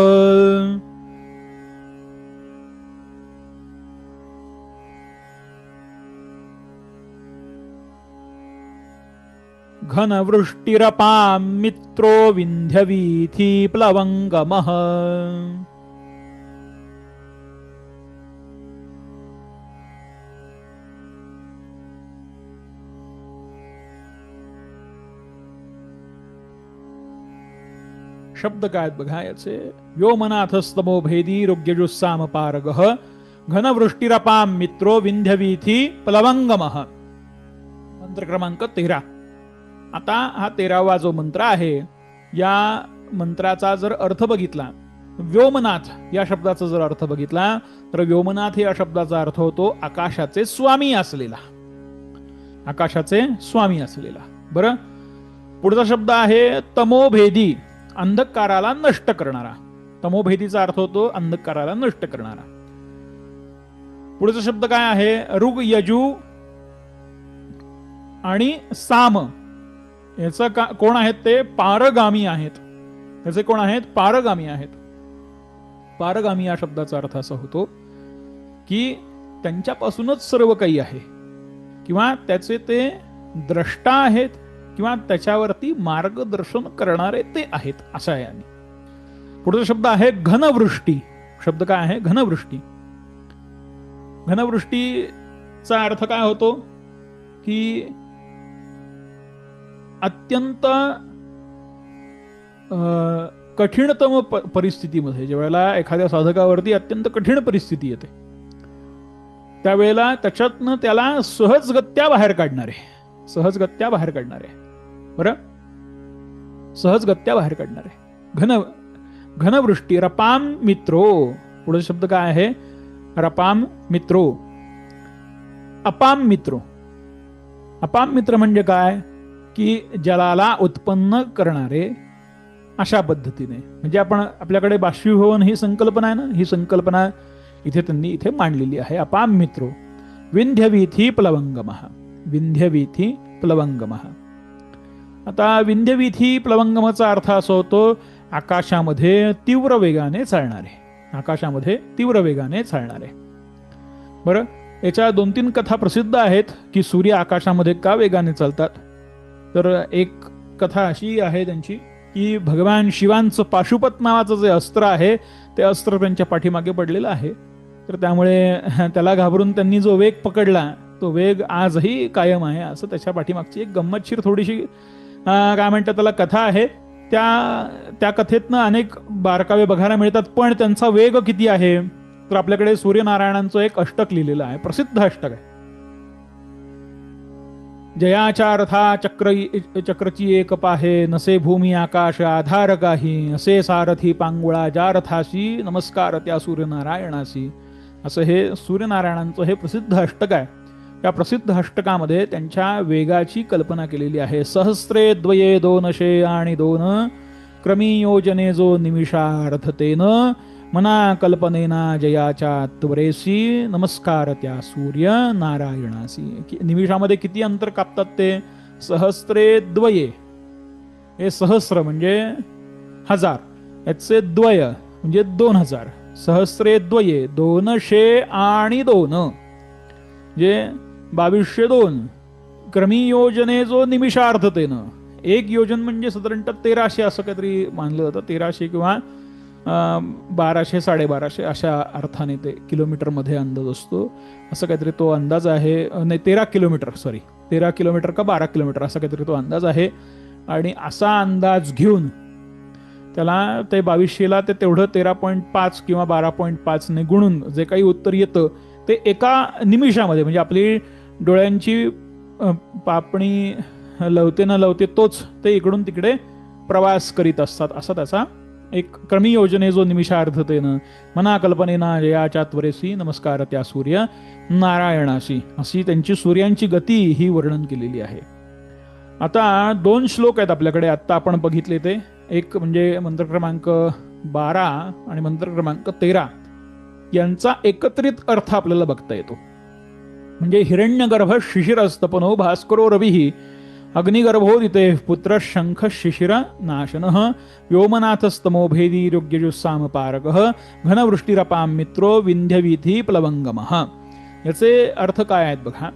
A: घनवृष्टिरपाम मित्रो विंध्यवीथी प्लवंगमः. शब्द काय बघा याचे. व्योमनाथस्तमोभेदी ऋग्यजुस्सामपारगः. घनवृष्टिरपाम मित्रो विंध्यवीथी प्लवंगमः. मंत्र क्रमांक 13. आता हा 13वा जो मंत्र आहे, या मंत्राचा जर अर्थ बघितला, व्योमनाथ या शब्दाचा जर अर्थ बघितला, तर व्योमनाथ या शब्दाचा अर्थ होतो आकाशाचे स्वामी असलेला. आकाशाचे स्वामी असलेला. बरं, पुढचा शब्द आहे तमोभेदी, अंधकाराला नष्ट करणारा. तमोभेदीचा अर्थ होतो अंधकाराला नष्ट करणारा. पुढचा शब्द काय आहे? ऋग, यजू आणि साम. याचं कोण आहेत? ते पारगामी आहेत. याचे कोण आहेत? पारगामी आहेत. पारगामी या शब्दाचा अर्थ असा होतो की त्यांच्यापासूनच सर्व काही आहे, किंवा त्याचे ते द्रष्टा आहेत, किंवा त्याच्यावरती मार्गदर्शन करणारे ते आहेत, असा आहे. आणि पुढचा शब्द आहे घनवृष्टी. शब्द काय आहे? घनवृष्टी. घनवृष्टीचा अर्थ काय होतो की अत्यंत कठीणतम परिस्थितीमध्ये, ज्यावेळेला एखाद्या साधकावरती अत्यंत कठीण परिस्थिती येते, त्यावेळेला त्याच्यातनं त्याला सहजगत्या बाहेर काढणारे. सहजगत्या बाहेर काढणारे. बरं, सहजगत्या बाहेर काढणारे. घनवृष्टी. रपाम मित्रो. पुढे शब्द काय आहे? रपाम मित्रो. अपाम मित्रो. अपाम मित्र म्हणजे काय? की जलाला उत्पन्न करणारे, अशा पद्धतीने. म्हणजे आपण आपल्याकडे बाष्पीभवन ही संकल्पना आहे ना, ही संकल्पना इथे त्यांनी इथे मांडलेली आहे. अपाम मित्रो. विंध्यवीथी प्लवंगमः. विंध्यवीथी प्लवंगमः. आता विंध्यवीथी प्लवंगमचा अर्थ असा होतो आकाशामध्ये तीव्र वेगाने चालणारे. आकाशामध्ये तीव्र वेगाने चालणारे. बरं, याच्या 2-3 कथा प्रसिद्ध आहेत की सूर्य आकाशामध्ये का वेगाने चालतात. तर एक कथा अशी आहे त्यांची की भगवान शिवांचं पाशुपत नावाचं जे अस्त्र आहे, ते अस्त्र त्यांच्या पाठीमागे पडलेलं आहे. तर त्यामुळे त्याला घाबरून त्यांनी जो वेग पकडला, तो वेग आजही कायम आहे. असं त्याच्या पाठीमागची एक गंमतशीर थोडीशी काय म्हणतात त्याला कथा आहे. त्या कथेतनं अनेक बारकावे बघायला मिळतात. पण त्यांचा वेग किती आहे? तर आपल्याकडे सूर्यनारायणांचं एक अष्टक लिहिलेलं आहे, प्रसिद्ध अष्टक आहे. जयाच्या रथा चक्रची एक पाहे, नसे भूमी आकाश आधार काही, असे सारथी पांगुळा ज्या रथाशी, नमस्कार त्या सूर्यनारायणाशी. असं हे सूर्यनारायणांचं हे प्रसिद्ध अष्टक आहे. या प्रसिद्ध अष्टकामध्ये त्यांच्या वेगाची कल्पना केलेली आहे. सहस्रे द्वये 200 आणि 2 क्रमी योजने जो निमिषार्थतेन, मना कल्पनेना जयाच्या त्वरेसी, नमस्कार त्या सूर्य नारायणासी. निमिषामध्ये किती अंतर कापतात ते? सहस्रे द्वये. हे सहस्र म्हणजे 1000, याचे द्वय म्हणजे 2000. सहस्रे द्वये 200 आणि 2 जे 2202. क्रमी योजने जो निमिषार्थतेनं. एक योजन म्हणजे साधारणतः 1300 असं काहीतरी मानलं जातं. 1300 किंवा 1200 1250 अशा अर्थाने ते किलोमीटरमध्ये अंदाज असतो. असं काहीतरी तो अंदाज आहे. नाही, 13 किलोमीटर, सॉरी 13 किलोमीटर का 12 किलोमीटर असा काहीतरी तो अंदाज आहे. आणि असा अंदाज घेऊन त्याला ते 2200ला ते तेवढं 13.5 किंवा 12.5 ने गुणून जे काही उत्तर येतं ते एका निमिषामध्ये, म्हणजे आपली डोळ्यांची पापणी लवते न लवते तोच ते इकडून तिकडे प्रवास करीत असतात. असा त्याचा एक क्रमी योजने जो निमिषार्थतेनं, मना कल्पनेना जयाच्या त्वरेसी, नमस्कार त्या सूर्य नारायणाशी, अशी त्यांची सूर्यांची गती ही वर्णन केलेली आहे. आता 2 श्लोक आहेत आपल्याकडे आत्ता आपण बघितले ते. एक म्हणजे मंत्र क्रमांक 12 आणि मंत्र क्रमांक 13 यांचा एकत्रित अर्थ आपल्याला बघता येतो. म्हणजे हिरण्यगर्भ शिशिरस्तपनो भास्करो रविः अग्निगर्भोदिते पुत्र शंख शिशिर नाशनः व्योमनाथस्तमोभेदी योग्यजुस्साम पारकः घनवृष्टिरपाम मित्रो विंध्यवीथी प्लवंगमः. याचे अर्थ काय आहेत बघा.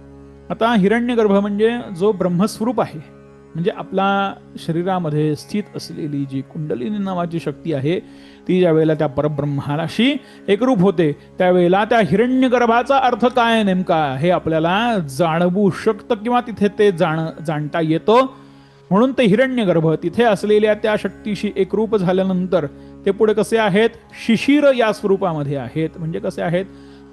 A: आता हिरण्यगर्भ म्हणजे जो ब्रह्मस्वरूप आहे, म्हणजे आपला शरीरामध्ये स्थित असलेली जी कुंडलिनी नावाची शक्ती आहे, ती ज्या वेळेला त्या परब्रह्माशी एकरूप होते त्यावेळेला त्या हिरण्यगर्भाचा अर्थ काय नेमका हे आपल्याला जाणवू शकतं, किंवा तिथे ते जाणता येतं. म्हणून ते हिरण्यगर्भ तिथे असलेल्या त्या शक्तीशी एकरूप झाल्यानंतर ते पुढे कसे आहेत? शिशिर या स्वरूपामध्ये आहेत. म्हणजे कसे आहेत?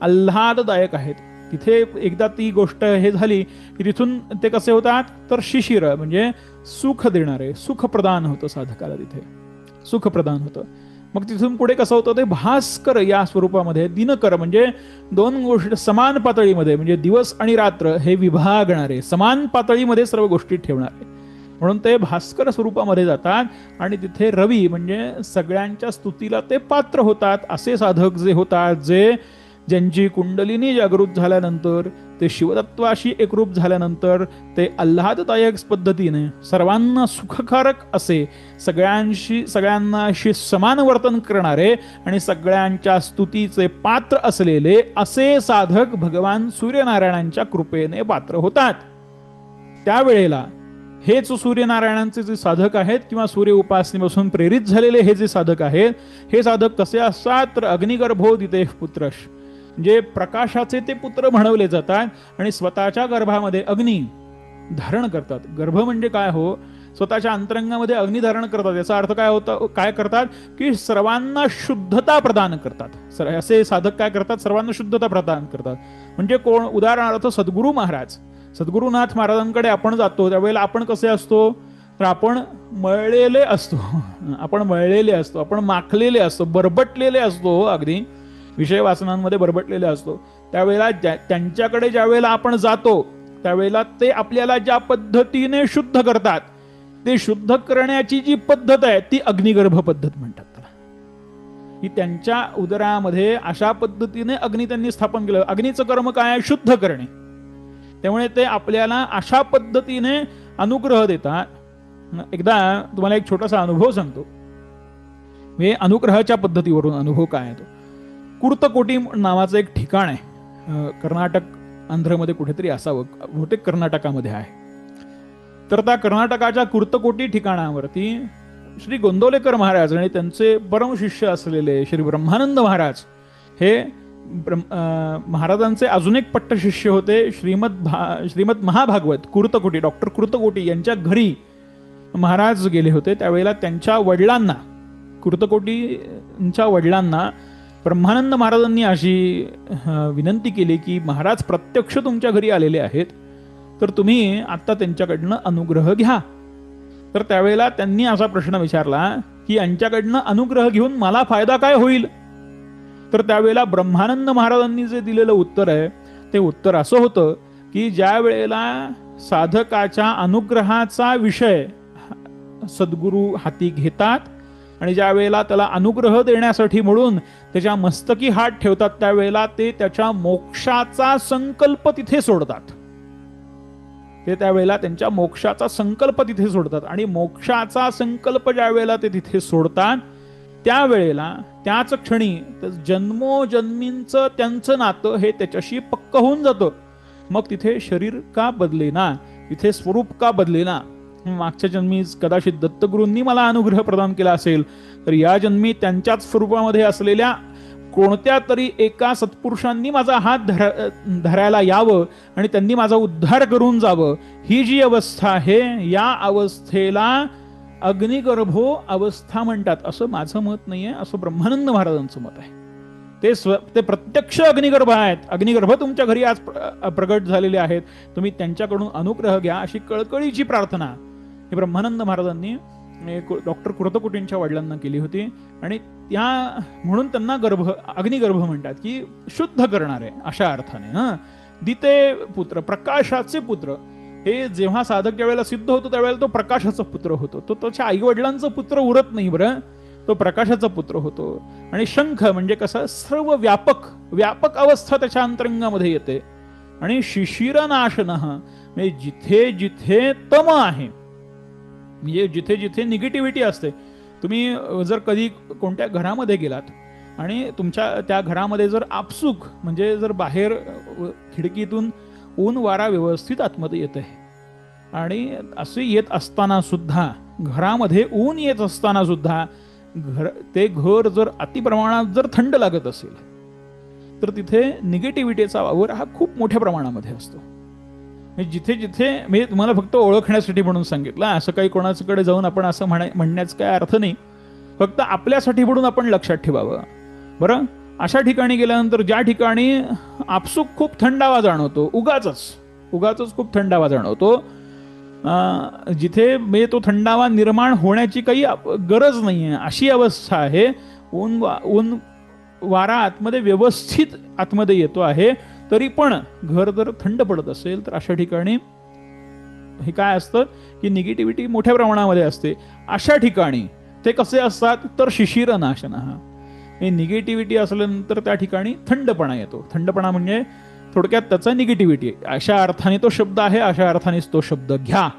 A: आल्हाददायक आहेत. तिथे एकदा ती गोष्ट हे झाली की तिथून ते कसे होतात तर शिशिर म्हणजे सुख देणारे, सुख प्रदान होतं साधकाला, तिथे सुख प्रदान होतं. मग तिथून पुढे कसं होतं ते भास्कर या स्वरूपामध्ये, दिनकर म्हणजे दोन गोष्टी समान पातळीमध्ये, म्हणजे दिवस आणि रात्र हे विभागणारे, समान पातळीमध्ये सर्व गोष्टी ठेवणारे, म्हणून ते भास्कर स्वरूपामध्ये जातात. आणि तिथे रवी म्हणजे सगळ्यांच्या स्तुतीला ते पात्र होतात. असे साधक जे होतात, ज्यांची कुंडलिनी जागृत झाल्यानंतर, ते शिवतत्वाशी एकरूप झाल्यानंतर, ते आल्हाददायक पद्धतीने सर्वांना सुखकारक असे, सगळ्यांनाशी समान वर्तन करणारे आणि सगळ्यांच्या स्तुतीचे पात्र असलेले असे साधक भगवान सूर्यनारायणांच्या कृपेने पात्र होतात. त्यावेळेला हेच सूर्यनारायणांचे जे साधक आहेत किंवा सूर्य उपासनेपासून प्रेरित झालेले हे जे साधक आहेत, हे साधक कसे असतात तर अग्निगर्भोदिते पुत्रश, म्हणजे प्रकाशाचे ते पुत्र म्हणवले जातात आणि स्वतःच्या गर्भामध्ये अग्नी धारण करतात. गर्भ म्हणजे काय हो, स्वतःच्या अंतरंगामध्ये अग्नी धारण करतात. याचा अर्थ काय होतं, काय करतात की सर्वांना शुद्धता प्रदान करतात. असे साधक काय करतात, सर्वांना शुद्धता प्रदान करतात. म्हणजे कोण, उदाहरणार्थ सद्गुरू महाराज, सद्गुरुनाथ महाराजांकडे आपण जातो त्यावेळेला आपण कसे असतो तर आपण मळलेले असतो, आपण मळलेले असतो, आपण माखलेले असतो, बरबटलेले असतो, अगदी विषय वासनांमध्ये बरबटलेले असतो. त्यावेळेला त्यांच्याकडे ज्या वेळेला आपण जातो त्यावेळेला ते आपल्याला ज्या पद्धतीने शुद्ध करतात, ते शुद्ध करण्याची जी पद्धत आहे ती अग्निगर्भ पद्धत म्हणतात त्याला. की त्यांच्या उदरामध्ये अशा पद्धतीने अग्नी त्यांनी स्थापन केलं. अग्नीचं कर्म काय आहे, शुद्ध करणे. त्यामुळे ते आपल्याला अशा पद्धतीने अनुग्रह देतात. एकदा तुम्हाला एक छोटासा अनुभव सांगतो. हे अनुग्रहाच्या पद्धतीवरून अनुभव काय आहे तो. कुर्तकोटी नावाचं एक ठिकाण आहे, कर्नाटक आंध्रमध्ये कुठेतरी असावं, बहुतेक कर्नाटकामध्ये आहे. तर त्या कर्नाटकाच्या कुर्तकोटी ठिकाणावरती श्री गोंदवलेकर महाराज आणि त्यांचे परम शिष्य असलेले श्री ब्रह्मानंद महाराज हे महाराजांचे अजून एक पट्ट शिष्य होते, श्रीमद महाभागवत कुर्तकोटी, डॉक्टर कुर्तकोटी यांच्या घरी महाराज गेले होते. त्यावेळेला त्यांच्या वडिलांना, कुर्तकोटींच्या वडिलांना ब्रह्मानंद महाराजांनी अशी विनंती केली की महाराज प्रत्यक्ष तुमच्या घरी आलेले आहेत, तर तुम्ही आता त्यांच्याकडनं अनुग्रह घ्या. तर त्यावेळेला त्यांनी असा प्रश्न विचारला की यांच्याकडनं अनुग्रह घेऊन मला फायदा काय होईल. तर त्यावेळेला ब्रह्मानंद महाराजांनी जे दिलेलं उत्तर आहे ते उत्तर असं होतं की ज्या वेळेला साधकाच्या अनुग्रहाचा विषय सद्गुरू हाती घेतात आणि ज्या वेळेला त्याला अनुग्रह देण्यासाठी म्हणून त्याच्या मस्तकी हात ठेवतात, त्यावेळेला ते त्याच्या मोक्षाचा संकल्प तिथे सोडतात. ते त्यावेळेला त्यांच्या मोक्षाचा संकल्प तिथे सोडतात आणि मोक्षाचा संकल्प ज्या वेळेला ते तिथे सोडतात त्यावेळेला त्याच क्षणी जन्मोजन्मींचं त्यांचं नातं हे त्याच्याशी पक्क होऊन जातं. मग तिथे शरीर का बदलेना, तिथे स्वरूप का बदलेना. मागच्या जन्मी कदाचित दत्तगुरूंनी मला अनुग्रह प्रदान केला असेल तर या जन्मी त्यांच्याच स्वरूपामध्ये असलेल्या कोणत्या तरी एका सत्पुरुषांनी माझा हात धरायला यावं आणि त्यांनी माझा उद्धार करून जावं. ही जी अवस्था आहे या अवस्थेला अग्निगर्भो अवस्था म्हणतात, असं माझं मत नाहीये, असं ब्रह्मानंद महाराजांचं मत आहे. ते प्रत्यक्ष अग्निगर्भ आहेत. अग्निगर्भ तुमच्या घरी आज प्रगट झालेले आहेत, तुम्ही त्यांच्याकडून अनुग्रह घ्या अशी कळकळीची प्रार्थना हे ब्रह्मानंद महाराजांनी डॉक्टर कुर्तकोटींच्या वडिलांना केली होती. आणि म्हणून त्यांना अग्निगर्भ म्हणतात की शुद्ध करणारे अशा अर्थाने. दिते पुत्र, प्रकाशाचे पुत्र. हे जेव्हा साधक ज्या वेळेला सिद्ध होतो त्यावेळेला तो प्रकाशाचा पुत्र होतो. तो त्याच्या आई वडिलांचा पुत्र उरत नाही बरं, तो प्रकाशाचा पुत्र होतो. आणि शंख म्हणजे कसं, सर्व व्यापक अवस्था त्याच्या अंतरंगामध्ये येते. आणि शिशिरनाशनः म्हणजे जिथे जिथे तम आहे, म्हणजे जिथे जिथे निगेटिव्हिटी असते. तुम्ही जर कधी कोणत्या घरामध्ये गेलात आणि तुमच्या त्या घरामध्ये जर आपसूक म्हणजे जर बाहेर खिडकीतून ऊन वारा व्यवस्थित आतमध्ये येत आहे आणि असे येत असताना सुद्धा, घरामध्ये ऊन येत असताना सुद्धा ते घर जर अतिप्रमाणात जर थंड लागत असेल तर तिथे निगेटिव्हिटीचा वावर हा खूप मोठ्या प्रमाणामध्ये असतो. जिथे जिथे मी तुम्हाला फक्त ओळखण्यासाठी म्हणून सांगितलं, असं काही कोणाकडे जाऊन आपण असं म्हणण्याचा काय अर्थ नाही, फक्त आपल्यासाठी म्हणून आपण लक्षात ठेवावं. बरं, अशा ठिकाणी गेल्यानंतर ज्या ठिकाणी आपसूक खूप थंडावा जाणवतो, उगाच खूप थंडावा जाणवतो. जिथे म्हणजे तो थंडावा निर्माण होण्याची काही गरज नाही आहे अशी अवस्था आहे. ऊन वारा आतमध्ये व्यवस्थित आतमध्ये येतो आहे, तरी पण घर जर थंड पडत असेल तर अशा ठिकाणी हे काय असतं की निगेटिव्हिटी मोठ्या प्रमाणामध्ये असते. अशा ठिकाणी ते कसे असतात तर शिशिरनाशन. हे निगेटिव्हिटी असल्यानंतर त्या ठिकाणी थंडपणा येतो. थंडपणा म्हणजे थोडक्यात त्याचा निगेटिव्हिटी, अशा अर्थाने तो शब्द आहे, अशा अर्थानेच तो शब्द घ्या.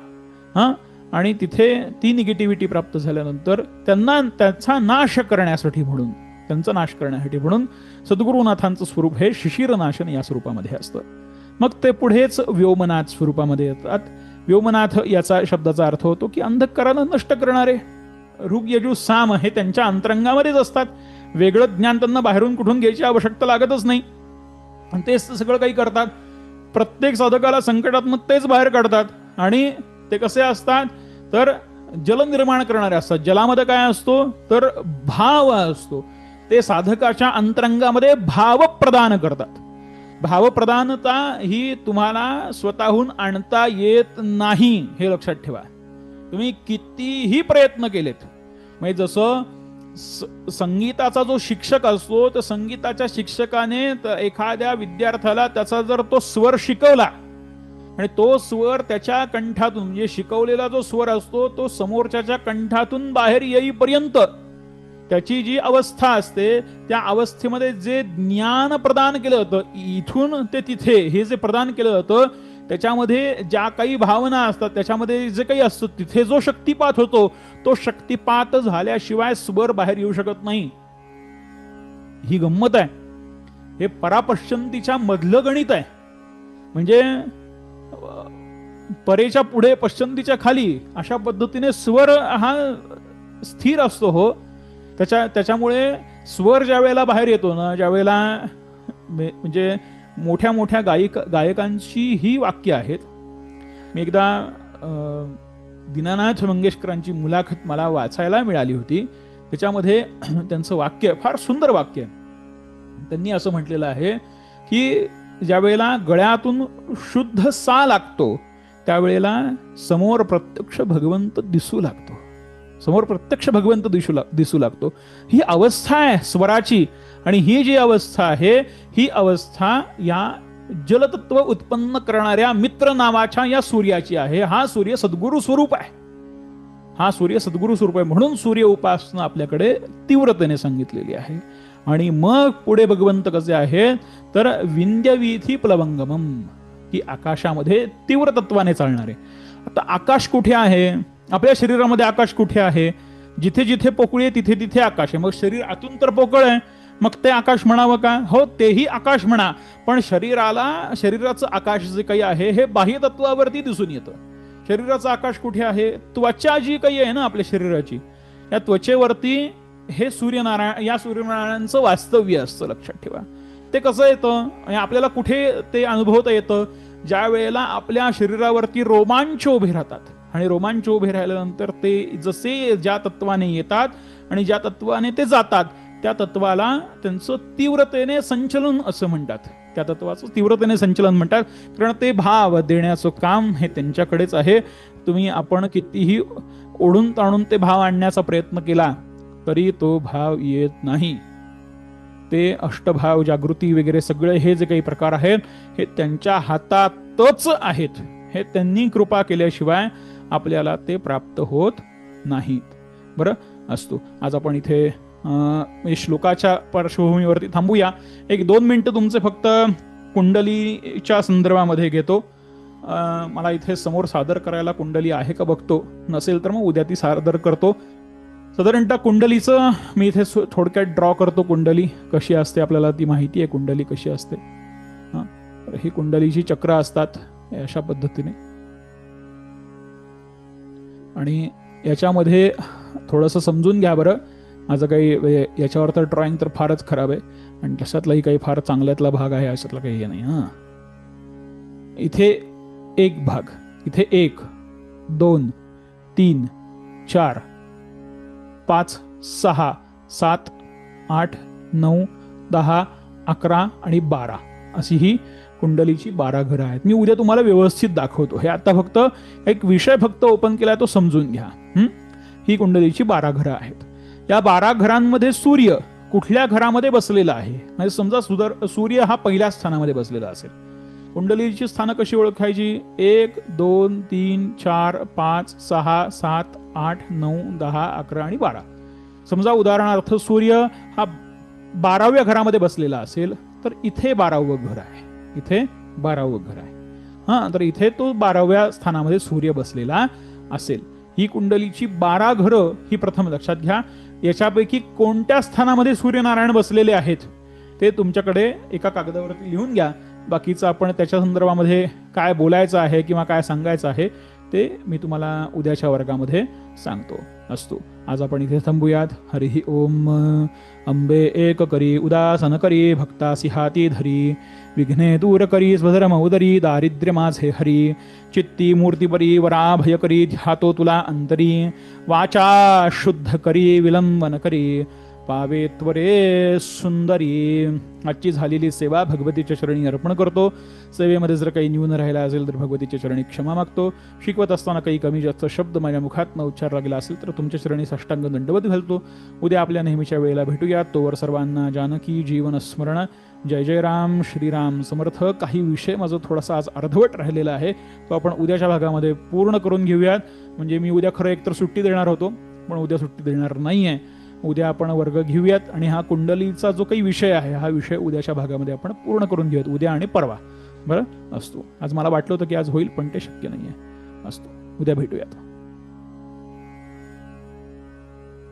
A: आणि तिथे ती निगेटिव्हिटी प्राप्त झाल्यानंतर त्यांना त्याचा नाश करण्यासाठी म्हणून, त्यांचा नाश करण्यासाठी म्हणून सद्गुरुनाथांचं स्वरूप हे शिशिरनाशन या स्वरूपामध्ये असतं. मग ते पुढेच व्योमनाथ स्वरूपामध्ये येतात. व्योमनाथ याचा शब्दाचा अर्थ होतो की अंधकाराला नष्ट करणारे. ऋग यजु साम हे त्यांच्या अंतरंगामध्येच असतात. वेगळं ज्ञान त्यांना बाहेरून कुठून घ्यायची आवश्यकता लागतच नाही, आणि तेच सगळं काही करतात. प्रत्येक साधकाला संकटात्मक तेच बाहेर काढतात. आणि ते कसे असतात तर जल निर्माण करणारे असतात. जलामध्ये काय असतो तर भाव असतो. ते साधकाच्या अंतरंगामध्ये भाव प्रदान करतात. भावप्रधानता ही तुम्हाला स्वतःहून आणता येत नाही, हे लक्षात ठेवा. तुम्ही कितीही प्रयत्न केलेत, म्हणजे जसं संगीताचा जो शिक्षक असतो, तर संगीताच्या शिक्षकाने एखाद्या विद्यार्थ्याला त्याचा जर तो स्वर शिकवला आणि तो स्वर त्याच्या कंठातून, म्हणजे शिकवलेला जो स्वर असतो तो समोरच्याच्या कंठातून बाहेर येईपर्यंत त्याची जी अवस्था असते, त्या अवस्थेमध्ये जे ज्ञान प्रदान केलं होतं इथून ते तिथे, हे जे प्रदान केलं होतं त्याच्यामध्ये ज्या काही भावना असतात, त्याच्यामध्ये जे काही असतं तिथे जो शक्तिपात होतो, तो शक्तिपात झाल्याशिवाय स्वर बाहेर येऊ शकत नाही. ही गंमत आहे. हे परापश्चंतीच्या मधलं गणित आहे. म्हणजे परेच्या पुढे पश्चंतीच्या खाली अशा पद्धतीने स्वर हा स्थिर असतो. हो, त्याच्यामुळे स्वर ज्या वेळेला बाहेर येतो ना, ज्या वेळेला म्हणजे मोठ्या मोठ्या गायकांची ही वाक्य आहेत. मी एकदा दीनानाथ मंगेशकरांची मुलाखत मला वाचायला मिळाली होती. त्याच्यामध्ये त्यांचं वाक्य फार सुंदर वाक्य. त्यांनी असं म्हटलेलं आहे की ज्या वेळेला गळ्यातून शुद्ध सा लागतो त्यावेळेला समोर प्रत्यक्ष भगवंत दिसू लागतो. समोर प्रत्यक्ष भगवंत दिसू लागतो. ही अवस्था आहे स्वराची. आणि ही जी अवस्था आहे, ही अवस्था या जलतत्व उत्पन्न करणाऱ्या मित्र नावाच्या या सूर्याची आहे. हा सूर्य सद्गुरु स्वरूप आहे. हा सूर्य सद्गुरु स्वरूप आहे. म्हणून सूर्य उपासना आपल्याकडे तीव्रतेने सांगितलेली आहे. आणि मग पुढे भगवंत कसे आहे तर विंध्यवीथी प्लवंगमम, की आकाशामध्ये तीव्र तत्वाने चालणारे. आता आकाश कुठे आहे? आपल्या शरीरामध्ये आकाश कुठे आहे? जिथे जिथे पोकळी आहे तिथे तिथे आकाश आहे. मग शरीर आतून तर पोकळ आहे, मग ते आकाश म्हणावं का? हो, तेही आकाश म्हणा, पण शरीराचं आकाश जे काही आहे हे बाह्य तत्वावरती दिसून येतं. शरीराचं आकाश कुठे आहे? त्वचा जी काही आहे ना आपल्या शरीराची, या त्वचेवरती हे सूर्यनारायण, या सूर्यनारायणांचं वास्तव्य असतं. लक्षात ठेवा. ते कसं येतं आणि आपल्याला कुठे ते अनुभवता येतं? ज्या वेळेला आपल्या शरीरावरती रोमांच उभे राहतात. आणि रोमांच उभे राहिल्यानंतर ते जसे ज्या तत्वाने येतात आणि ज्या तत्वाने ते जातात, त्या तत्वाला त्यांचं तीव्रतेने संचलन असं म्हणतात. त्या तत्वाचं तीव्रतेने संचलन म्हणतात, कारण ते भाव देण्याचं काम हे त्यांच्याकडेच आहे. आपण कितीही ओढून ताणून ते भाव आणण्याचा प्रयत्न केला तरी तो भाव येत नाही. ते अष्टभाव, जागृती वगैरे सगळे हे जे काही प्रकार आहेत हे त्यांच्या हातातच आहेत. हे त्यांनी कृपा केल्याशिवाय आपल्याला ते प्राप्त होत नाहीत. बरं, असतो. आज आपण इथे श्लोकाच्या पार्श्वभूमीवरती थांबूया. 1-2 मिनिटं तुमचे फक्त कुंडलीच्या संदर्भामध्ये घेतो. मला इथे समोर सादर करायला कुंडली आहे का बघतो, नसेल तर मग उद्या ती सादर करतो. साधारणतः कुंडलीचं मी इथे थोडक्यात ड्रॉ करतो. कुंडली कशी असते आपल्याला ती माहिती आहे. कुंडली कशी असते, ही कुंडलीची चक्र असतात अशा पद्धतीने. आणि याच्यामध्ये थोडंसं समजून घ्या बरं. माझं काही याच्यावर तर ड्रॉइंग तर फारच खराब आहे आणि तशातलाही काही फार चांगल्यातला भाग आहे अशातला काही हे नाही. इथे एक भाग, इथे 1, 2, 3, 4, 5, 6, 7, 8, 9, 10, 11 आणि 12 अशी ही कुंडलीची 12 घरं आहेत. मी उद्या तुम्हाला व्यवस्थित दाखवतो. हे आता फक्त एक विषय फक्त ओपन केलाय, तो समजून घ्या. ही कुंडलीची 12 घरं आहेत. या 12 घरांमध्ये सूर्य कुठल्या घरामध्ये बसलेला आहे, म्हणजे समजा सूर्य हा पहिल्या स्थानामध्ये बसलेला असेल. कुंडलीची स्थानं कशी ओळखायची? 1 2 3 4 5 6 7 8 9 10 11 आणि 12. समजा उदाहरणार्थ सूर्य हा 12व्या घरामध्ये बसलेला असेल तर इथे 12वं घर आहे, इथे 12वं घर आहे. तर इथे तो 12व्या स्थानामध्ये सूर्य बसलेला असेल. ही कुंडलीची 12 घरं ही प्रथम लक्षात घ्या. याच्यापैकी कोणत्या स्थानामध्ये सूर्यनारायण बसलेले आहेत ते तुमच्याकडे एका कागदावरती लिहून घ्या. बाकीचं आपण त्याच्या संदर्भामध्ये काय बोलायचं आहे किंवा काय सांगायचं आहे ते मी तुम्हाला उद्याच्या वर्गामध्ये सांगतो. असतो आज आपण इथे थांबूयात. हरिः ओम. अंबे एक करी उदासन करी, भक्तासी हाती धरी, विघ्ने दूर करी, स्वधर्म उदरी, दारिद्र्य माझे हरी, चित्ती मूर्तीपरी वराभय करी, ध्यातो तुला अंतरी, वाचा शुद्ध करी, विलंबन करी, पावे त्वरे सुंदरी. आजची झालेली सेवा भगवतीच्या चरणी अर्पण करतो. सेवेमध्ये जर काही न्यून राहिला असेल तर भगवतीच्या चरणी क्षमा मागतो. शिकवत असताना काही कमी जास्त शब्द माझ्या मुखात न उच्चारला गेला असेल तर तुमच्या चरणी साष्टांग दंडवत घालतो. उद्या आपल्या नेहमीच्या वेळेला भेटूया. तोवर सर्वांना जानकी जीवन स्मरण. जय जय राम. श्रीराम समर्थ. काही विषय माझा थोडासा आज अर्धवट राहिलेला आहे, तो आपण उद्याच्या भागामध्ये पूर्ण करून घेऊयात. म्हणजे मी उद्या खरं एकतर सुट्टी देणार होतो, पण उद्या सुट्टी देणार नाहीये. उद्या आपण वर्ग घेऊयात आणि हा कुंडलीचा जो काही विषय आहे हा विषय उद्याच्या भागामध्ये आपण पूर्ण करून घेऊयात, उद्या आणि परवा. बरं असतो. आज मला वाटलं होतं की आज होईल, पण ते शक्य नाहीये. असतो. उद्या भेटूयात.